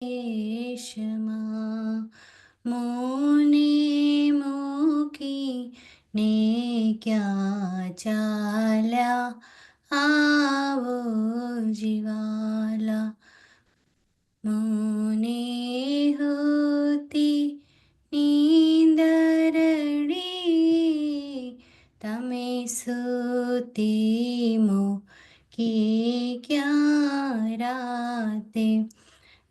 દેશમાં મોને મૂકીને ક્યાં ચાલ્યા આવો જીવાલા. મોને હોતી નીંદરડી, તમે સૂતી મૂકી ક્યાં રાતે.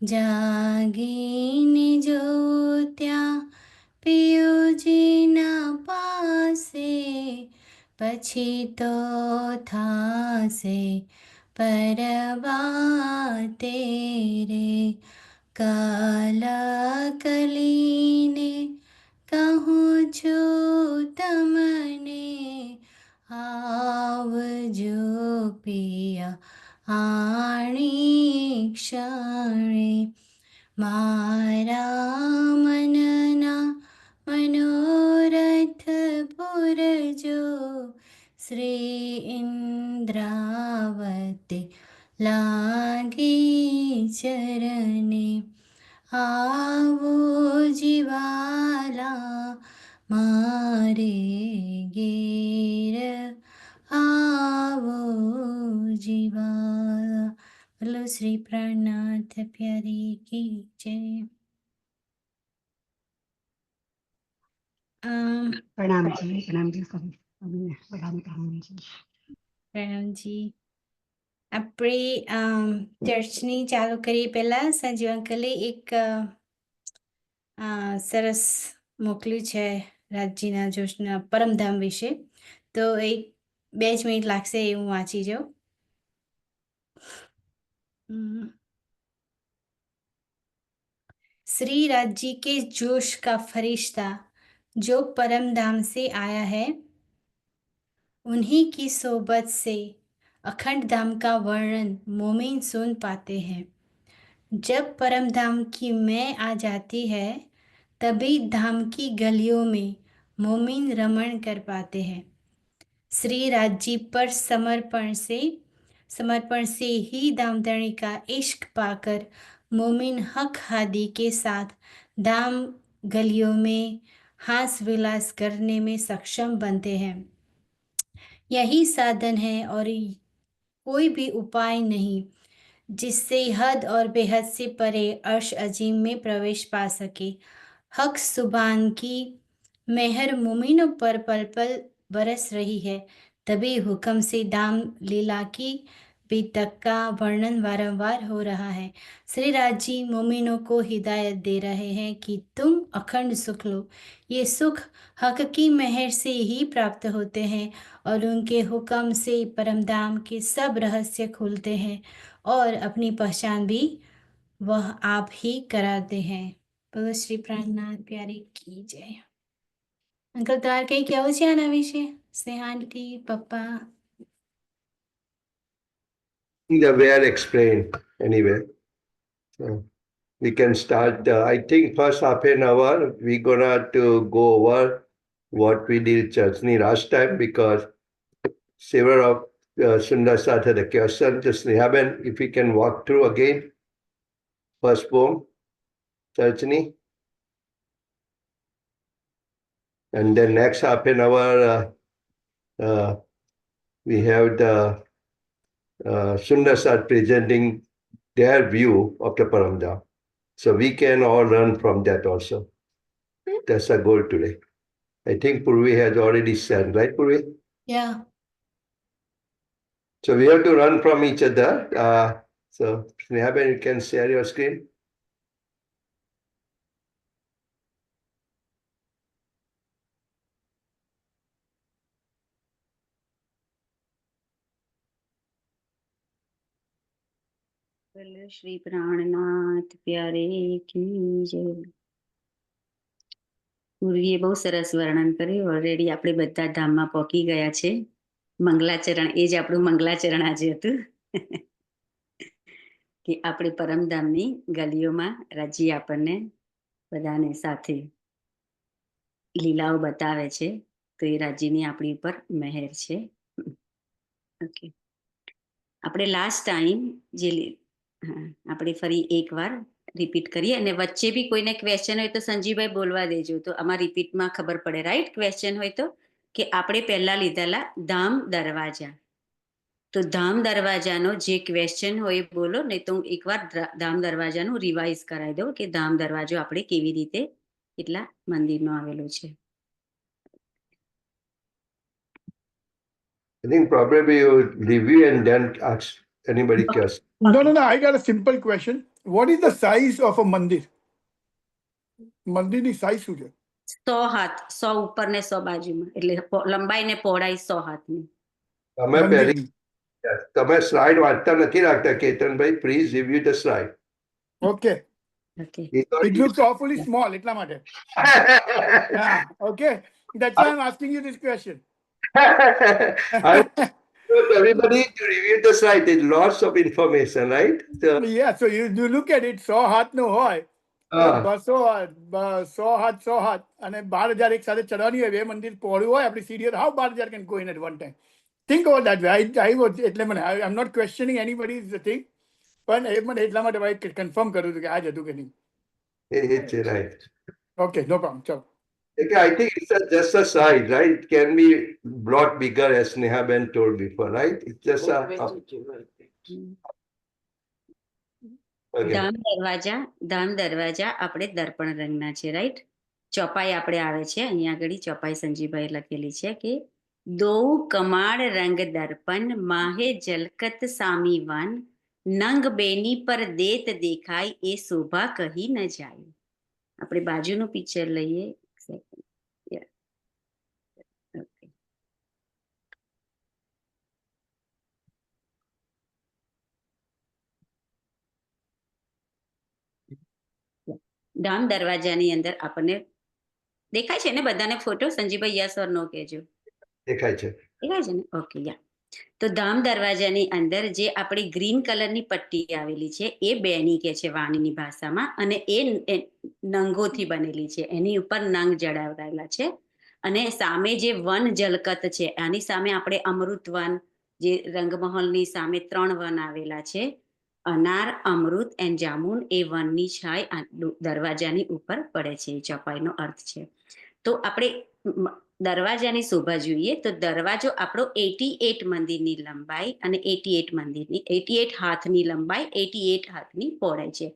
જાગીને જોત્યા પિયુજીના પાસે, પછી તો થાશે પરબાતે રે. કાલ કલીને કહું છું તમને, આવજો પિયા આણી ક્ષણે. મારા મનના મનોરથ પૂરજો, શ્રી ઇન્દ્રાવતે લાગી ચરણે. આવો જીવાલા મારે ઘેર, આવો જીવાલા. બોલો શ્રી પ્રાણનાથ પ્યારી કી જય. प्रणाम जी, प्रणाम जी, प्रणामજી. આપણે ચર્ચની ચાલુ કરી પહેલા સંજીવ અંકલે એક સરસ મોકલ્યું છે રાજજીના જોશના પરમધામ વિશે, તો એક 2 જ મિનિટ લાગશે એ હું વાંચી જાઉં. श्री राज्य के जोश का फरिश्ता जो परम धाम से आया है, उन्हीं की सोबत से अखंड धाम का वर्णन मोमिन सुन पाते हैं. जब परम धाम की मैं आ जाती है, तभी धाम की गलियों में मोमिन रमण कर पाते हैं. श्री राज्य पर समर्पण से ही धामधनी का इश्क पाकर मोमिन हक हादी के साथ धाम गलियों में हास विलास करने में सक्षम बनते हैं. यही साधन है और कोई भी उपाय नहीं जिससे हद और बेहद से परे अर्श अजीम में प्रवेश पा सके. हक सुभान की मेहर मोमिनों पर पल पल बरस रही है, तभी हुक्म से धाम लीला की भी तक का वर्णन वारंवार हो रहा है. श्री राजी मोमिनों को हिदायत दे रहे हैं कि तुम अखंड सुख लो. ये सुख हक की मेहर से ही प्राप्त होते हैं और उनके हुक्म से परमधाम के सब रहस्य खुलते हैं और अपनी पहचान भी वह आप ही कराते हैं. બોલો શ્રી પ્રાણનાથ પ્યારી की जय. અંકલ તમારે કંઈ કહેવું છે આના વિશે? સ્નેહાંટી, પપ્પા? The well explained anyway. So we can start. I think first half an hour we're gonna to go over what we did Churchni last time, because several of Sundar Sat had a question. Just Snehaben, if we can walk through again first poem, Churchni. And then next half an hour we have the Sundar Sat presenting their view of the Paramdham. So we can all learn from that also. That's our goal today. I think Purvi has already said, right, Purvi? Yeah. So we have to run from each other. So Snehaben, you can share your screen. બોલો શ્રી પ્રાણનાથ પ્યારે કી જય. પૂર્વીએ બહુ સરસ વર્ણન કર્યું. Already આપણે બધા ધામમાં પહોંચી ગયા છે. મંગલાચરણ, એ જ આપણું મંગલાચરણ આજે હતું કે આપણે પરમધામની ગલીઓમાં રાજી આપણને બધાને સાથે લીલાઓ બતાવે છે, તો એ રાજીની આપણી ઉપર મહેર છે. ઓકે, આપણે લાસ્ટ ટાઈમ જે આપણે ફરી એકવાર રિપીટ કરીએ અને વચ્ચે બી કોઈને ક્વેશ્ચન હોય તો સંજીવભાઈ બોલવા દેજો, તો આમાં રિપીટમાં ખબર પડે. રાઈટ? ક્વેશ્ચન હોય તો કે આપણે પહેલા લીધેલા ધામ દરવાજા, તો ધામ દરવાજાનો જે ક્વેશ્ચન હોય એ બોલો, નહીં તો હું એકવાર ધામ દરવાજાનું રિવાઇઝ કરાવી દઉં કે ધામ દરવાજો આપણે કેવી રીતે એટલા મંદિરનો આવેલો છે. I think probably you review and then ask anybody else. No. I got a simple question. What is the size of a mandir? મંદિરની સાઈઝ શું છે? 100 હાથ, 100 ઉપર ને 100 બાજુમાં, એટલે લંબાઈ ને પહોળાઈ 100 હાથની. તમે સ્લાઇડ વાંચતા નથી રાખતા Ketanbhai, please review the slide. Okay. Okay. It looks awfully small, એટલા માટે. Okay. That's why I'm asking you this question. I want everybody to review the slide. There's lots of information, right? Yeah, so you look at it, 100 હાથનું હોય, 100 હાથ અને 12,000 એક સાથે ચડવાની હોય, બે મંદિર પહોળું હોય, આપણી સીડીઓ, how 12,000 can go in at one time? Think about that way. એટલે મને I'm not questioning anybody's thing, પણ એ મને એટલા માટે ભાઈ કન્ફર્મ કરું છું કે આ જ હતું કે નહીં. It's right. Okay, no problem. ચલો. Okay, I think it's just a side, right? It can be brought bigger, as Neha Ben told before, right? It's just a. Okay. ધામ દરવાજા આપણે દર્પણ રંગના છે, રાઈટ? ચોપાઈ આપણે આવે છે, અહીંયા આગળ ચોપાઈ સંજીવભાઈ લખેલી છે કે દો કમાડ રંગ દર્પણ માહે જલકત સામી વન નંગ બેની પર દેત દેખાય એ શોભા કહી ન જાય. આપણે બાજુનું પિક્ચર લઈએ. ધામ દરવાજાની અંદર આપણને દેખાય છે ને બધાને ફોટો? સંજીવભાઈ યસ ઓર નો કહેજો. દેખાય છે. દેખાય છે ને? ઓકે, યા. તો ધામ દરવાજાની અંદર જે આપણી ગ્રીન કલરની પટ્ટી આવેલી છે એ બેની કે છે વાણીની ભાષામાં, અને એ નંગોથી બનેલી છે, એની ઉપર નંગ જડાવેલા છે. અને સામે જે વન જલકત છે, આની સામે આપણે અમૃત વન, જે રંગમહોલની સામે 3 વન આવેલા છે, અનાર, અમૃત એન્ડ જામુન, એ વનની છાય દરવાજાની ઉપર પડે છે. એ ચોપાઈનો અર્થ છે. તો આપણે દરવાજાની શોભા જોઈએ તો દરવાજો આપણો 88 મંદિરની લંબાઈ અને 88 હાથની લંબાઈ, 88 હાથની પહોળાઈ છે.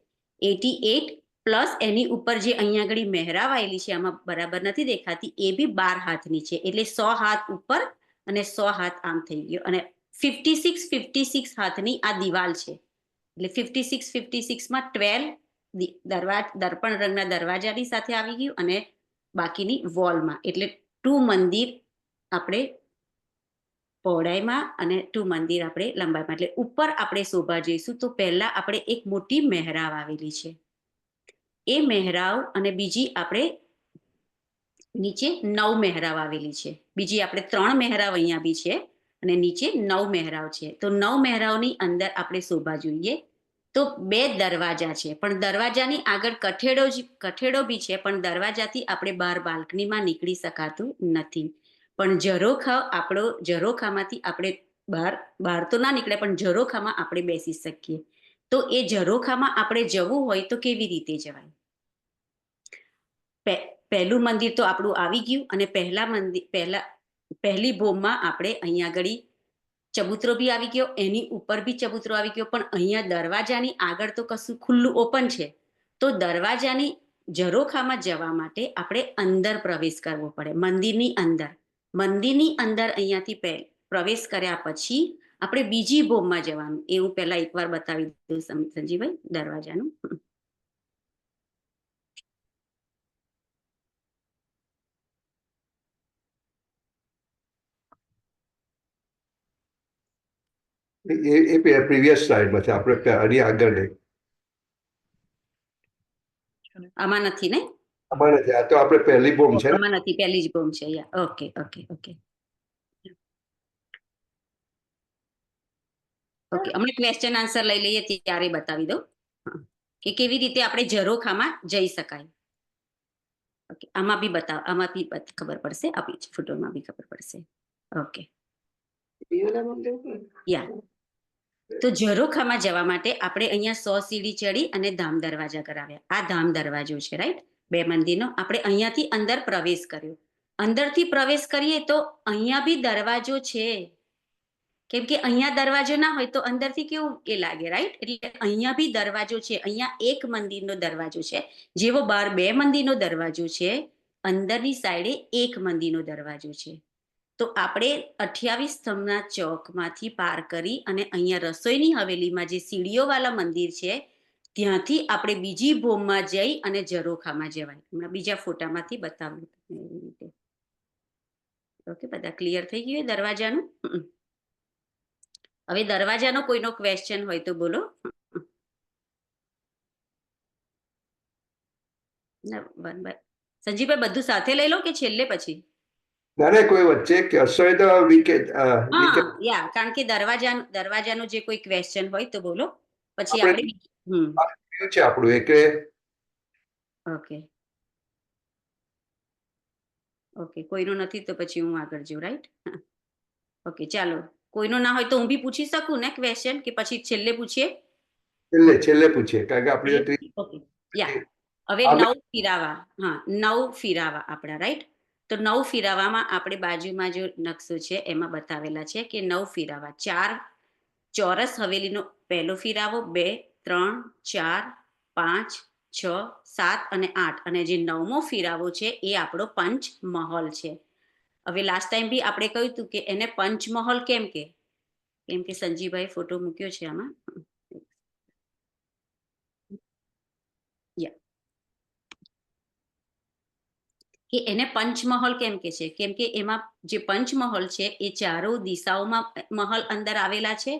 88 પ્લસ એની ઉપર જે અહીંયા આગળ મહેરાબ આવેલી છે, આમાં બરાબર નથી દેખાતી, એ બી 12 હાથની છે. એટલે 100 હાથ ઉપર અને 100 હાથ આમ થઈ ગયો, અને 56 હાથની આ દિવાલ છે. એટલે 56માં 12 દર્પણ રંગના દરવાજાની સાથે આવી ગયું અને બાકીની વોલમાં, એટલે 2 મંદિર આપણે પહોળાઈમાં અને 2 મંદિર આપણે લંબાઈમાં. એટલે ઉપર આપણે શોભા જોઈશું તો પહેલા આપણે એક મોટી મહેરાબ આવેલી છે, એ મહેરાબ, અને બીજી આપણે નીચે 9 મહેરાબ આવેલી છે. બીજી આપણે 3 મહેરાબ અહીંયા બી છે અને નીચે 9 મહેરાબ છે. તો 9 મહેરાબની અંદર આપણે શોભા જોઈએ તો 2 દરવાજા છે, પણ દરવાજાની આગળ કઠેડો બી છે, પણ દરવાજાથી આપણે બહાર બાલ્કનીમાં નીકળી શકાતું નથી. પણ ઝરોખામાંથી આપણે બહાર તો ના નીકળે, પણ ઝરોખામાં આપણે બેસી શકીએ. તો એ ઝરોખામાં આપણે જવું હોય તો કેવી રીતે જવાય? પહેલું મંદિર તો આપણું આવી ગયું, અને પહેલી ભોમમાં આપણે અહીંયા આગળ ચબૂતરો બી આવી ગયો, એની ઉપર બી ચબૂતરો આવી ગયો, પણ અહીંયા દરવાજાની આગળ તો કશું ખુલ્લું ઓપન છે. તો દરવાજાની ઝરોખામાં જવા માટે આપણે અંદર પ્રવેશ કરવો પડે, મંદિરની અંદર અહીંયાથી પ્રવેશ કર્યા પછી આપણે બીજી ભોમમાં જવાનું. એ હું પહેલા એકવાર બતાવી દઉં સંજીવભાઈ દરવાજાનું. એ પ્રીવિયસ સ્લાઇડમાં છે, આપણે આની આગળ નહીં. આમાં નથી ને? આમાં નથી, આ તો આપણે પહેલી બોમ છે. આમાં નથી, પહેલી જ બોમ છે. ઓકે. હમણાં ક્વેશ્ચન આન્સર લઈ લઈએ ત્યારે બતાવી દઉં કે કેવી રીતે આપણે ઝરોખામાં જઈ શકાય. ઓકે, આમાં બી ખબર પડશે, આપી ફોટોમાં બી ખબર પડશે. ઓકે, યા. તો ઝરોખામાં જવા માટે આપણે અહીંયા 100 સીડી ચડી અને ધામ દરવાજા કરાવ્યા. આ ધામ દરવાજો છે, રાઈટ? 2 મંદિરનો. આપણે અહીંયાથી અંદર પ્રવેશ કર્યો. અંદરથી પ્રવેશ કરીએ તો અહીંયા બી દરવાજો છે, કેમ કે અહીંયા દરવાજો ના હોય તો અંદરથી કેવું એ લાગે, રાઈટ? એટલે અહીંયા બી દરવાજો છે. અહીંયા એક મંદિરનો દરવાજો છે, જેવો બહાર 2 મંદિરનો દરવાજો છે, અંદરની સાઈડે એક મંદિરનો દરવાજો છે. તો આપણે 28 સ્તંભના ચોકમાંથી પાર કરી અને અહીંયા રસોઈની હવેલીમાં જે સીડીઓવાળા મંદિર છે ત્યાંથી આપણે બીજી ભૂમમાં જઈ અને ઝરોખામાં જવાય. હમણાં બીજા ફોટામાંથી બતાવું તમને એવી રીતે. ઓકે, બધા ક્લિયર થઈ ગયું દરવાજાનું? હવે દરવાજાનો કોઈનો ક્વેશ્ચન હોય તો બોલો. સંજીવભાઈ બધું સાથે લઈ લો કે છેલ્લે પછી? ના કોઈ વચ્ચે કહેશો તો યા, કારણ કે દરવાજાનો જે કોઈ ક્વેશ્ચન હોય તો બોલો, પછી આપણે આપણે છે આપણું એટલે ઓકે કોઈનો નથી તો પછી હું આગળ જઉં, રાઈટ? ઓકે, ચાલો. કોઈનો ના હોય તો હું બી પૂછી શકું ને ક્વેશ્ચન, કે પછી છેલ્લે પૂછીએ? છેલ્લે પૂછીએ, કારણ કે આપણે ઓકે, યા. હવે 9 ફિરાવા. 9 ફિરાવા આપણા, રાઈટ? તો 9 ફિરાવામાં આપણે બાજુમાં જો નકશો છે એમાં બતાવેલા છે કે 9 ફિરાવા. 4 ચોરસ હવેલીનો પહેલો ફિરાવો, 2, 3, 4, 5, 6, 7 અને 8, અને જે 9મો ફિરાવો છે એ આપણો પંચમહોલ છે. હવે લાસ્ટ ટાઈમ બી આપણે કહ્યું હતું કે એને પંચમહોલ કેમ કે સંજીવભાઈ ફોટો મૂક્યો છે આમાં. કે એને પંચમહોલ કેમ કે છે? કેમ કે એમાં જે પંચમહોલ છે એ ચારો દિશાઓમાં મહલ અંદર આવેલા છે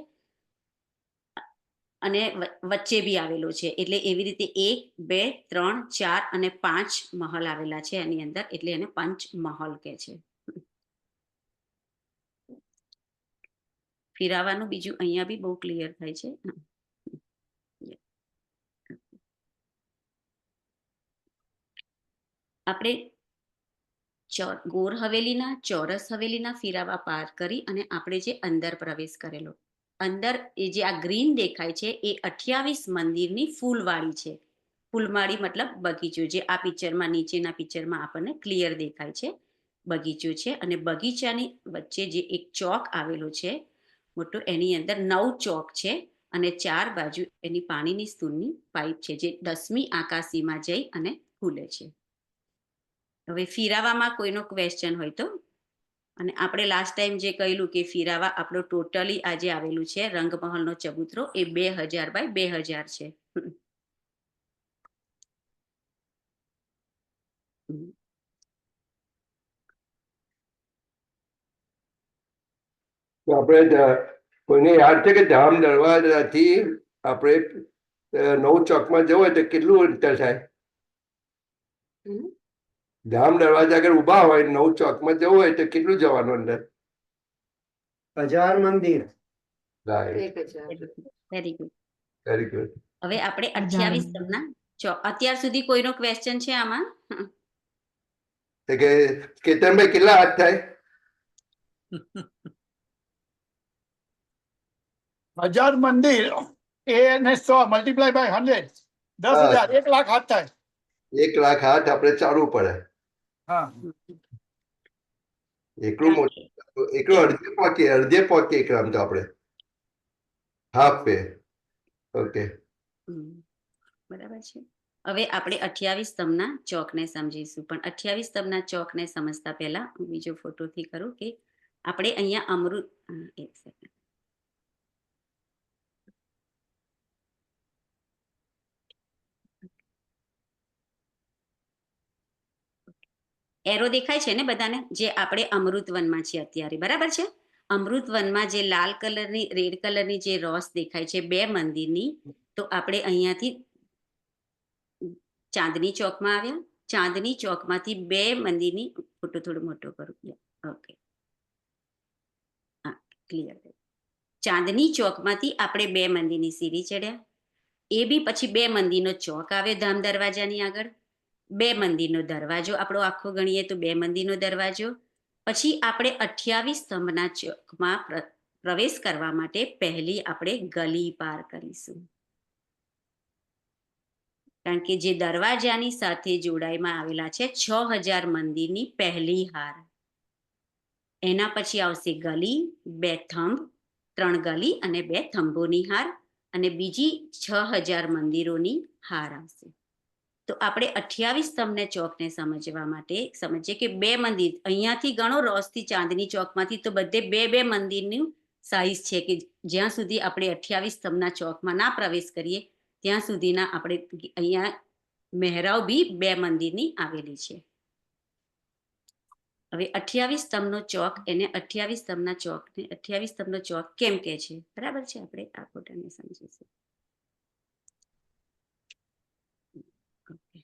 અને વચ્ચે બી આવેલો છે. એટલે એવી રીતે 1, 2, 3, 4 અને 5 મહલ આવેલા છે એની અંદર, એટલે એને પંચમહોલ કે છે. ફિરાવાનું બીજું અહીંયા બી બહુ ક્લિયર થાય છે. આપણે ગોર હવેલીના, ચોરસ હવેલીના ફિરાવા પાર કરી અને આપણે જે અંદર પ્રવેશ કરેલો, અંદર એ જે આ ગ્રીન દેખાય છે એ 28 મંદિરની ફૂલવાડી છે. ફૂલવાડી મતલબ બગીચો, જે આ પિક્ચરમાં, નીચેના પિક્ચરમાં આપણને ક્લિયર દેખાય છે. બગીચો છે, અને બગીચાની વચ્ચે જે એક ચોક આવેલો છે મોટો, એની અંદર 9 ચોક છે અને 4 બાજુ એની પાણીની સ્તૂળની પાઇપ છે, જે 10મી આકાશીમાં જઈ અને ખુલે છે. હવે ફિરાવામાં કોઈનો ક્વેશ્ચન હોય તો? અને આપણે લાસ્ટ ટાઈમ જે કહેલું કે ફિરાવા આપણો ટોટલી આજે આવેલું છે રંગમહલનો ચબૂતરો એ 2000 બાય 2000 છે. આપણે કોઈને યાદ છે કે ધામ દરવાજાથી આપણે 9 ચોકમાં જવું હોય તો કેટલું અંતર થાય? ધામ દરવાજા આગળ ઉભા હોય 9 ચોકમાં જવું હોય તો કેટલું જવાનું અંદર? 1000 મંદિર. Very good. Very good. હવે આપણે 28 સ્તંભના અત્યાર સુધી કોઈનો ક્વેશ્ચન છે આમાં? કે કેતનભાઈ કેટલા હાથ થાય? 1000 મંદિર એ ને 100 મલ્ટીપ્લાય બાય 100, 10,000, 1 લાખ હાથ થાય. 1 લાખ હાથ આપણે ચાલવું પડે. હા, એકલું અડધે પહોંચીએ એકલામ તો આપણે હાફ પે. ઓકે, બરાબર છે. હવે આપણે 28 સ્તંભના ચોકને સમજીશું, પણ 28 સ્તંભના ચોકને સમજતા પહેલા હું બીજો ફોટોથી કરું કે આપણે અહીંયા અમૃત, એક સેકન્ડ, એરો દેખાય છે ને બધાને? જે આપણે અમૃતવનમાં છીએ અત્યારે, બરાબર છે? અમૃતવનમાં જે લાલ કલરની, રેડ કલરની જે રોસ દેખાય છે 2 મંદિરની, તો આપણે અહીંયાથી ચાંદની ચોકમાં આવ્યા. ચાંદની ચોકમાંથી 2 મંદિરની, ફોટો થોડો મોટો કરું. ઓકે, હા, ક્લિયર. ચાંદની ચોકમાંથી આપણે 2 મંદિરની સીડી ચડ્યા. એ બી પછી 2 મંદિરનો ચોક આવે ધામ દરવાજાની આગળ. 2 મંદિરનો દરવાજો આપણો આખો ગણીએ તો 2 મંદિરનો દરવાજો. પછી આપણે 28 સ્તંભના ચોકમાં પ્રવેશ કરવા માટે પહેલી આપણે ગલી પાર કરીશું, કારણ કે જે દરવાજાની સાથે જોડાઈમાં આવેલા છે 6000 મંદિરની પહેલી હાર, એના પછી આવશે ગલી, 2 થંભ, 3 ગલી અને 2 થંભોની હાર, અને બીજી 6000 મંદિરોની હાર આવશે. તો આપણે 28 સ્તંભને ચોકને સમજવા માટે સમજીએ કે 2 મંદિર અહીંયાથી ગણો, રોઝથી ચાંદની ચોકમાંથી તો બધે 2 મંદિરનું સાઈઝ છે કે જ્યાં સુધી આપણે 28 સ્તંભના ચોકમાં ના પ્રવેશ કરીએ ત્યાં સુધીના આપણે અહીંયા મહેરાવ બી 2 મંદિરની આવેલી છે. હવે 28 સ્તંભનો ચોક, એને 28 સ્તંભના ચોકને 28 સ્તંભનો ચોક કેમ કે છે, બરાબર છે? આપણે આ ફોટાને સમજીશું. ઓકે,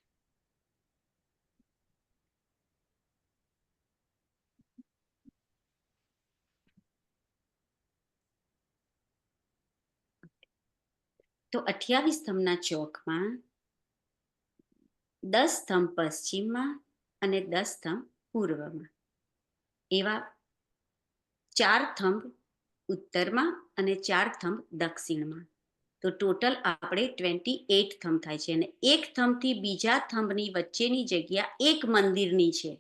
તો 28 સ્તંભના ચોકમાં 10 સ્તંભ પશ્ચિમમાં અને 10 સ્તંભ પૂર્વમાં, એવા 4 થંભ ઉત્તરમાં અને 4 થંભ દક્ષિણમાં. તો ટોટલ આપણે 28 થંભ થાય છે, અને એક થંભથી બીજા થંભની વચ્ચેની જગ્યા એક મંદિરની છે.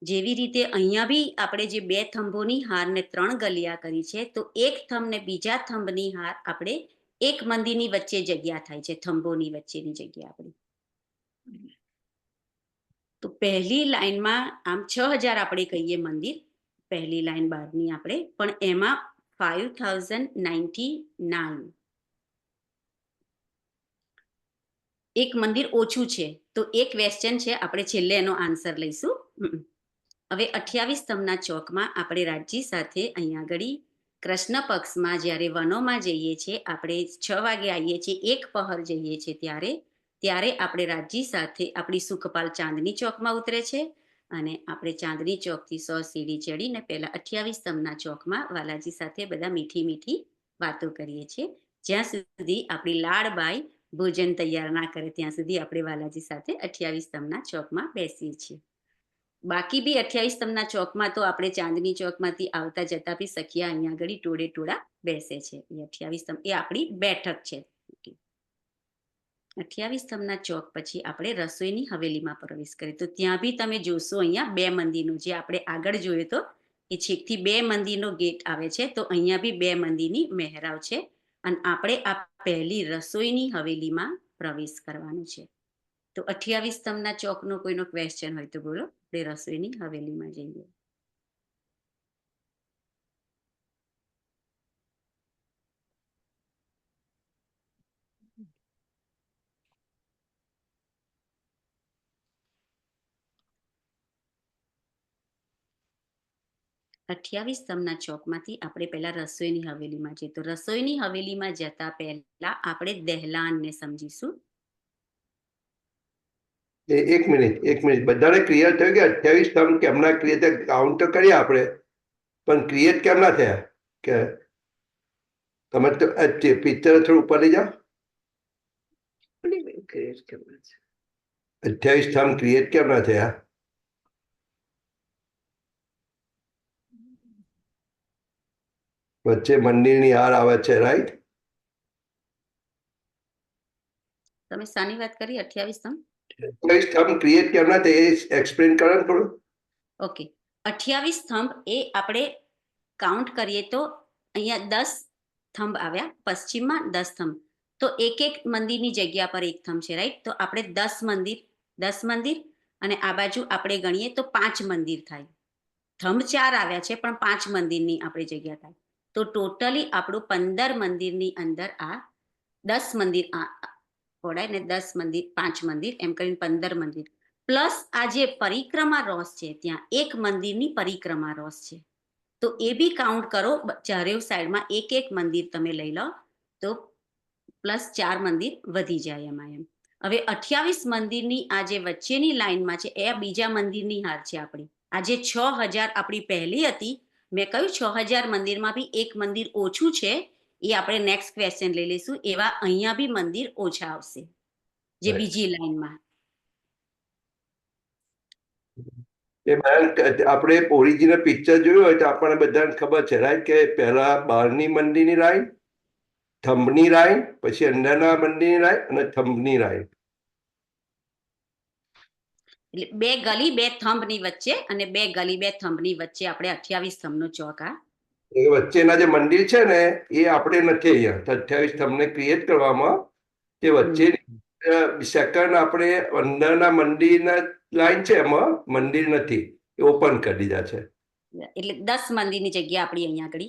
જેવી રીતે અહીંયા બી આપણે જે 2 થંભોની હાર ને 3 ગલિયા કરી છે, તો એક થંભ ને બીજા થંભની હાર આપણે એક મંદિરની વચ્ચે જગ્યા થાય છે, થંભોની વચ્ચેની જગ્યા આપણી. તો પહેલી લાઈનમાં આમ 6000 આપણે કહીએ મંદિર, પહેલી લાઈન બહારની આપણે, પણ એમાં 5099 એક મંદિર ઓછું છે. તો એક ક્વેશ્ચન છે, આપણે છેલ્લે એનો આન્સર લઈશું. હવે 28 સ્તંભના ચોકમાં આપણે રાજજી સાથે અહીંયા આગળ કૃષ્ણ પક્ષમાં જ્યારે વનોમાં જઈએ છીએ, આપણે 6 વાગે આવીએ છીએ, 1 પહર જઈએ છીએ, ત્યારે આપણે રાજજી સાથે આપણી સુખપાલ ચાંદની ચોકમાં ઉતરે છે, અને આપણે ચાંદની ચોકથી 100 સીડી ચડીને પહેલા 28 સ્તંભના ચોકમાં વાલાજી સાથે બધા મીઠી મીઠી વાતો કરીએ છીએ, જ્યાં સુધી આપણી લાડબાઈ ભોજન તૈયાર ના કરે ત્યાં સુધી આપણે વાલાજી સાથે 28 સ્તંભના ચોકમાં બેસીએ છીએ. બાકી બી 28 સ્તંભના ચોકમાં તો આપણે ચાંદની ચોકમાંથી આવતા જતા બી સખિયા અહીંયા આગળ ટોળે ટોળા બેસે છે. એ 28 સ્તંભ એ આપણી બેઠક છે. 28 સ્તંભના ચોક પછી આપણે રસોઈની હવેલીમાં પ્રવેશ કરીએ, તો ત્યાં બી તમે જોશો અહીંયા 2 મંદિરનું, જે આપણે આગળ જોયું તો એ છેકથી 2 મંદિરનો ગેટ આવે છે, તો અહીંયા બી 2 મંદિરની મહેરાવ છે, અને આપણે આ પહેલી રસોઈની હવેલીમાં પ્રવેશ કરવાનું છે. તો 28 સ્તંભના ચોકનો કોઈનો ક્વેશ્ચન હોય તો બોલો, આપણે રસોઈની હવેલીમાં જઈએ. અઠ્યાવીસ સ્તંભના ચોકમાંથી આપણે પહેલા રસોઈની હવેલીમાં જઈએ. તો રસોઈની હવેલીમાં જતા પહેલા આપણે દહેલાનને સમજીશું. એક મિનિટ બધાને ક્લિયર થયું કે 28 સ્તંભ કેમના ક્રિએટ થયા? કાઉન્ટ તો કરીએ આપણે, પણ ક્રિએટ કેમના થયા? કે તમે તો પિક્ચર થોડું ઉપર લઈ જાઓ. 28 સ્તંભ ક્રિએટ કેમના થયા? વચ્ચે મંદિરની હાર આવે છે, રાઈટ? તમે શાની વાત કરી? 28 સ્તંભ. 28 સ્તંભ ક્રિએટ કેમના થયા એ એક્સપ્લેન કરો ને થોડું. ઓકે, 28 સ્તંભ એ આપણે કાઉન્ટ કરીએ તો અહીંયા 10 સ્તંભ આવ્યા, પશ્ચિમમાં 10 સ્તંભ, તો એક એક મંદિરની જગ્યા પર એક સ્તંભ છે, રાઈટ? તો આપણે 10 મંદિર અને આ બાજુ આપણે ગણીએ તો 5 મંદિર થાય. સ્તંભ 4 આવ્યા છે, પણ 5 મંદિરની આપણે જગ્યા થાય, તો ટોટલી આપણું 15 મંદિરની અંદર આ 10 મંદિર પડાય ને, 10 મંદિર 5 મંદિર એમ કરીને 15 મંદિર, પ્લસ આ જે પરિક્રમા રોસ છે ત્યાં એક મંદિરની પરિક્રમા રોસ છે, તો એ બી કાઉન્ટ કરો. ચારે સાઈડમાં એક એક મંદિર તમે લઈ લો તો પ્લસ 4 મંદિર વધી જાય એમાં એમ. હવે 28 મંદિરની આ જે વચ્ચેની લાઈનમાં છે એ બીજા મંદિરની હાર છે આપણી. આ જે 6000 આપણી પહેલી હતી, મેં કહ્યું 6000 મંદિરમાં બી એક મંદિર ઓછું છે, એ આપણે નેક્સ્ટ ક્વેશ્ચન લઈ લઈશું. એવા અહીંયા બી મંદિર ઓછા આવશે જે બીજી લાઈનમાં. એ આપણે ઓરિજિનલ પિક્ચર જોયું હોય તો આપણને બધાને ખબર છે રાઈટ કે પહેલા બહારની મંદિરની લાઈન, થંભની લાઈન, પછી અંદરના મંદિરની લાઈન અને થંભની લાઈન. એટલે 2 ગલી 2 થંભની વચ્ચે અને 2 ગલી 2 થંભની વચ્ચે આપણે 28 સ્તંભનો ચોક આ એ વચ્ચેના જે મંદિર છે ને એ આપણે નથી અહીંયા 28 સ્તંભને ક્રિએટ કરવામાં. તે વચ્ચે સેકન્ડ આપણે અંદરના મંદિરના લાઈન છે એમાં મંદિર નથી, એ ઓપન કરી દીધા છે. એટલે 10 મંદિરની જગ્યા આપણી અહીંયા આગળ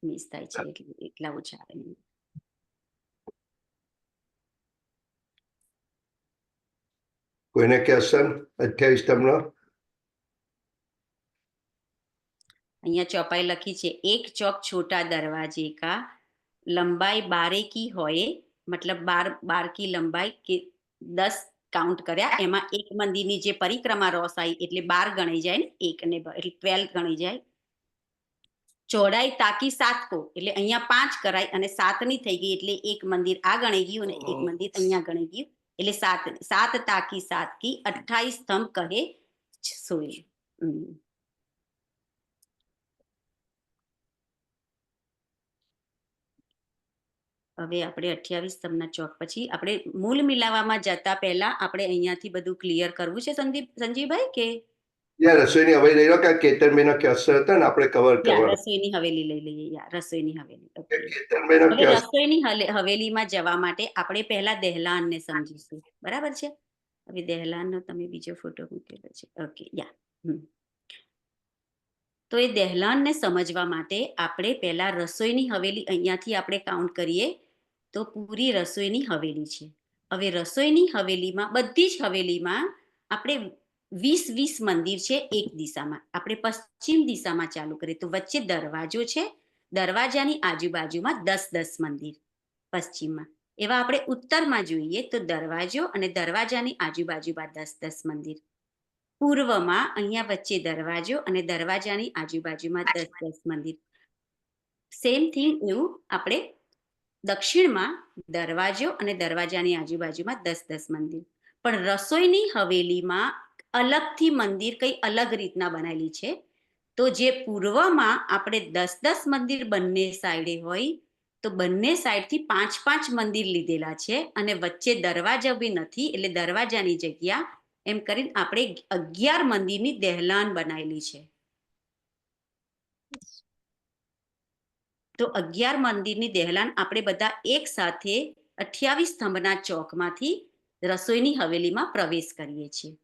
મિસ થાય છે, એટલે એટલા ઓછા આવે. કોઈને ક્વેશ્ચન 28 સ્તંભનો? અહીંયા ચોપાઈ લખી છે, એક ચોક છોટા દરવાजे का लंबाई 12 की હોય, મતલબ 12 की લંબાઈ કે 10 કાઉન્ટ કર્યા, એમાં એક મંદિરની જે પરિક્રમા રોસ આવી એટલે 12 ગણાઈ જાય ને, એક ને એટલે 12 ગણાઈ જાય. ચોડાઈ તાકી 7 કો એટલે અહીંયા 5 કરાય અને 7 ની થઈ ગઈ એટલે એક મંદિર આ ગણાઈ ગયું અને એક મંદિર અહીંયા ગણાઈ ગયું એટલે 7 તાકી 7 की 28 સ્તંભ કહે સોય. હવે આપણે 28 સ્તંભના ચોક પછી આપણે મૂળ મિલાવવામાં જતા પહેલા આપણે અહીંયાથી બધું ક્લિયર કરવું છે સંજીવભાઈ કે રસોઈની હવેલી લઈ લો કે કેતનભાઈનો ક્વેશ્ચન હતો ને આપણે કવર કરવા. રસોઈની હવેલી લઈ લઈએ. રસોઈની હવેલી. કેતનભાઈનો હવે રસોઈની હવેલીમાં જવા માટે આપણે પહેલા દહેલાનને સમજીશું, બરાબર છે? હવે દહેલાનનો તમે બીજો ફોટો મૂકેલો છે. ઓકે તો એ દહેલાનને સમજવા માટે આપણે પહેલા રસોઈની હવેલી અહીંયાથી આપણે કાઉન્ટ કરીએ તો પૂરી રસોઈની હવેલી છે. હવે રસોઈની હવેલીમાં બધી જ હવેલીમાં આપણે 20 મંદિર છે એક દિશામાં. આપણે પશ્ચિમ દિશામાં ચાલુ કરીએ તો વચ્ચે દરવાજો છે, દરવાજાની આજુબાજુમાં 10 મંદિર પશ્ચિમમાં. એવા આપણે ઉત્તરમાં જોઈએ તો દરવાજો અને દરવાજાની આજુબાજુમાં 10 મંદિર. પૂર્વમાં અહીંયા વચ્ચે દરવાજો અને દરવાજાની આજુબાજુમાં 10 મંદિર. સેમ થિંગ એવું આપણે દક્ષિણમાં દરવાજો અને દરવાજાની આજુબાજુમાં 10 મંદિર. પણ રસોઈની હવેલીમાં અલગથી મંદિર કઈ અલગ રીતના બનાવેલી છે. તો જે પૂર્વમાં આપણે 10 મંદિર બંને સાઈડે હોય તો બંને સાઈડથી 5 મંદિર લીધેલા છે અને વચ્ચે દરવાજા બી નથી એટલે દરવાજાની જગ્યા એમ કરીને આપણે 11 મંદિરની દહેલાન બનાવેલી છે. તો 11 મંદિરની દહેલાન આપણે બધા એક સાથે 28 સ્તંભના ચોકમાંથી રસોઈની હવેલીમાં પ્રવેશ કરીએ છીએ.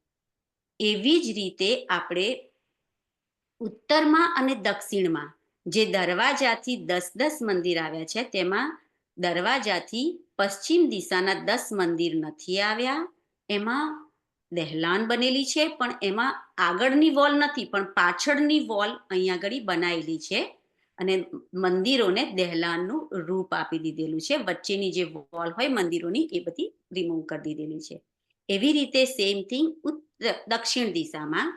એવી જ રીતે આપણે ઉત્તરમાં અને દક્ષિણમાં જે દરવાજાથી 10 મંદિર આવ્યા છે તેમાં દરવાજાથી પશ્ચિમ દિશાના 10 મંદિર નથી આવ્યા. એમાં દહેલાન બનેલી છે પણ એમાં આગળની વોલ નથી પણ પાછળની વોલ અહીંયા આગળ બનાવેલી છે અને મંદિરોને દહેલાનનું રૂપ આપી દીધેલું છે. વચ્ચેની જે વોલ હોય મંદિરોની એ બધી રિમૂવ કરી દીધેલી છે. એવી રીતે સેમ થિંગ દક્ષિણ દિશામાં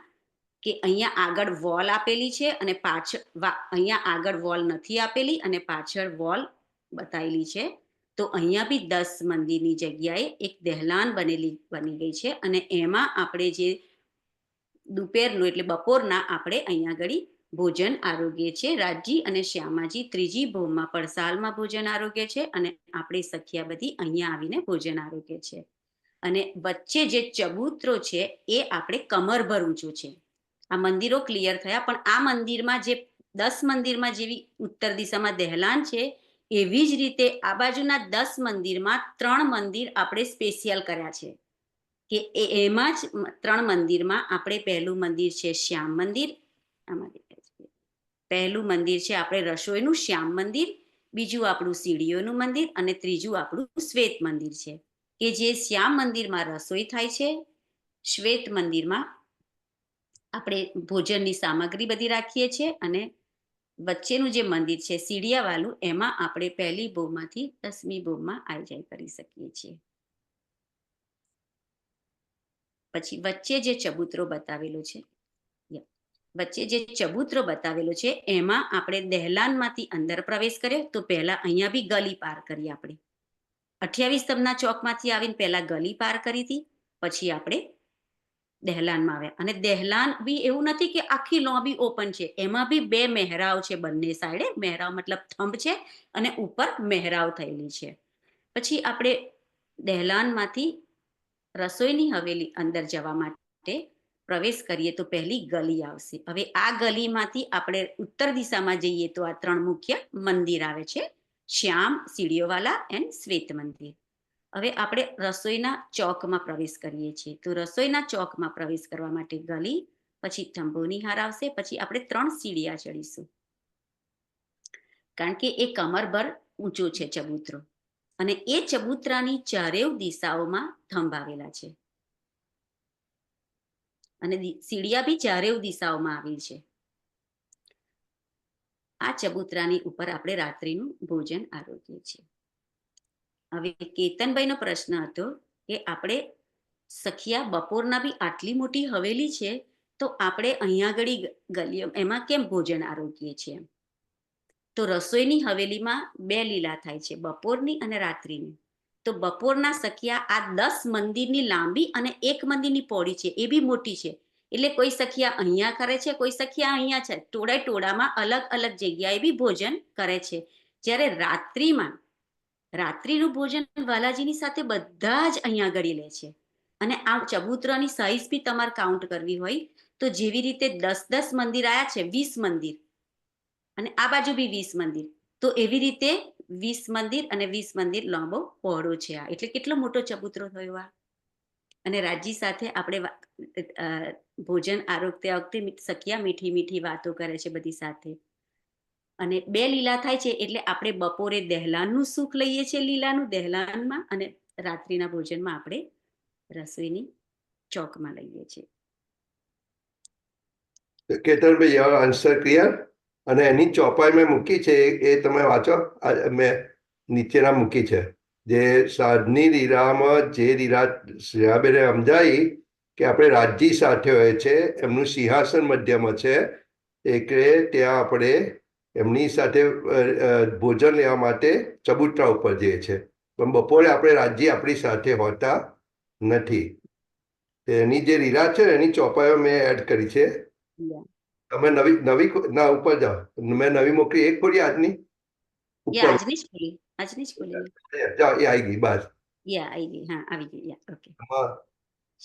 કે અહીંયા આગળ વોલ આપેલી છે અને પાછળ અહીંયા આગળ વોલ નથી આપેલી અને પાછળ વોલ બતાવેલી છે. તો અહીંયા બી 10 મંદિરની જગ્યાએ એક દહેલાન બની ગઈ છે અને એમાં આપણે જે દુપહેરનું એટલે બપોરના આપણે અહીંયા આગળ ભોજન આરોગ્ય છે. રાજજી અને શ્યામાજી ત્રીજી ભોગમાં પડસાલમાં ભોજન આરોગ્ય છે અને આપણે સખિયા બધી અહીંયા આવીને ભોજન આરોગ્ય છે. અને વચ્ચે જે ચબૂતરો છે એ આપણે કમરભર ઊંચો છે. આ મંદિરો ક્લિયર થયા પણ આ મંદિરમાં જે 10 મંદિરમાં જેવી ઉત્તર દિશામાં દહેલાન છે એવી જ રીતે આ બાજુના 10 મંદિરમાં 3 મંદિર આપણે સ્પેશિયલ કર્યા છે કે એમાં જ 3 મંદિરમાં આપણે પહેલું મંદિર છે શ્યામ મંદિર. પહેલું મંદિર છે આપણે રસોઈનું શ્યામ મંદિર, બીજું આપણું સીડીઓનું મંદિર અને ત્રીજું આપણું શ્વેત મંદિર છે કે જે શ્યામ મંદિરમાં રસોઈ થાય છે, શ્વેત મંદિરમાં આપણે ભોજનની સામગ્રી બધી રાખીએ છીએ અને વચ્ચેનું જે મંદિર છે સીડિયાવાળું એમાં આપણે પહેલી ભોગમાંથી 10મી ભોગમાં આવી જાય કરી શકીએ છીએ. પછી વચ્ચે જે ચબૂતરો બતાવેલો છે એમાં આપણે દહેલાનમાંથી અંદર પ્રવેશ કર્યો તો પહેલા અહીંયા બી ગલી પાર કરી. આપણે 28 સ્તંભના ચોકમાંથી આવીને પહેલા ગલી પાર કરી હતી, પછી આપણે દહેલાનમાં આવે. અને દહેલાન બી એવું નથી કે આખી લોબી ઓપન છે, એમાં બી 2 મહેરાવ છે બંને સાઈડે. મહેરાવ મતલબ થંભ છે અને ઉપર મહેરાવ થયેલી છે. પછી આપણે દહેલાનમાંથી રસોઈની હવેલી અંદર જવા માટે પ્રવેશ કરીએ તો પહેલી ગલી આવશે. હવે આ ગલીમાંથી આપણે ઉત્તર દિશામાં જઈએ તો આ 3 મુખ્ય મંદિર આવે છે, શ્યામ, સીડીઓવાલા એન્ડ શ્વેત મંદિર. હવે આપણે રસોઈના ચોકમાં પ્રવેશ કરીએ છીએ. તો રસોઈના ચોકમાં પ્રવેશ કરવા માટે ગલી, પછી થંભોની હાર આવશે, પછી આપણે 3 સીડિયા ચડીશું, કારણ કે એ કમરભર ઊંચો છે ચબૂતરો. અને એ ચબૂતરાની ચારેય દિશાઓમાં થંભ આવેલા છે અને સીડિયા બી ચારેય દિશાઓમાં આવેલ છે. આ ચબૂતરાની ઉપર આપણે રાત્રિનું ભોજન આરોગીએ છીએ. હવે કેતનભાઈનો પ્રશ્ન હતો કે આપણે સખિયા બપોરના બી આટલી મોટી હવેલી છે તો આપણે અહીંયા આગળ ગલીઓ એમાં કેમ ભોજન આરોગીએ છીએ? તો રસોઈની હવેલીમાં 2 લીલા થાય છે, બપોરની અને રાત્રિની. તો બપોરના સખિયા આ 10 મંદિરની લાંબી અને 1 મંદિરની પહોળી છે, એ બી મોટી છે. એટલે કોઈ સખિયા અહીંયા કરે છે, કોઈ સખિયા અહીંયા છે. ટોળામાં અલગ અલગ જગ્યાએ બી ભોજન કરે છે. જ્યારે રાત્રિનું ભોજન વાલાજીની સાથે બધા જ અહીંયા આગળ લે છે. અને આ ચબૂતરાની સાઈઝ બી તમારે કાઉન્ટ કરવી હોય તો જેવી રીતે 10 મંદિર આયા છે, 20 મંદિર, અને આ બાજુ બી 20 મંદિર, તો એવી રીતે 20 મંદિર અને 20 મંદિર લાંબો પહોળો છે આ. એટલે કેટલો મોટો ચબૂતરો થયો આ. અને રાજી સાથે આપણે ભોજન આરોગતા વખતે સખિયા મીઠી મીઠી વાતો કરે છે બધી સાથે. અને 2 લીલા થાય છે એટલે આપણે બપોરે દહેલાનનું સુખ લઈએ છીએ, લીલાનું દહેલાનમાં, અને રાત્રિના ભોજનમાં આપણે રસોઈની ચોકમાં લઈએ છીએ. કેતનભાઈ, યોર આન્સર ક્લિયર? અને એની ચોપાઈ મેં મૂકી છે, એ તમે વાંચો. મેં નીચેના મૂકી છે, જે સાંજની લીલામાં જે લીલા શ્રેયાબેને સમજાઈ કે આપણે રાજજી સાથે હોય છે, એમનું સિંહાસન મધ્યમાં છે, એટલે ત્યાં આપણે એમની સાથે ભોજન લેવા માટે ચબૂતરા ઉપર જઈએ છે. પણ બપોરે આપણે રાજજી આપણી સાથે હોતા નથી. એની જે લીલા છે એની ચોપાઈઓ મેં એડ કરી છે. તમે નવી ના ઉપર જાઓ, મેં નવી મોકલી, એક ખોલી આજની આજની જ ખોલી જાઓ, એ આવી ગઈ બસ. આવી ગઈ. હા, આવી ગઈ. ઓકે. હા.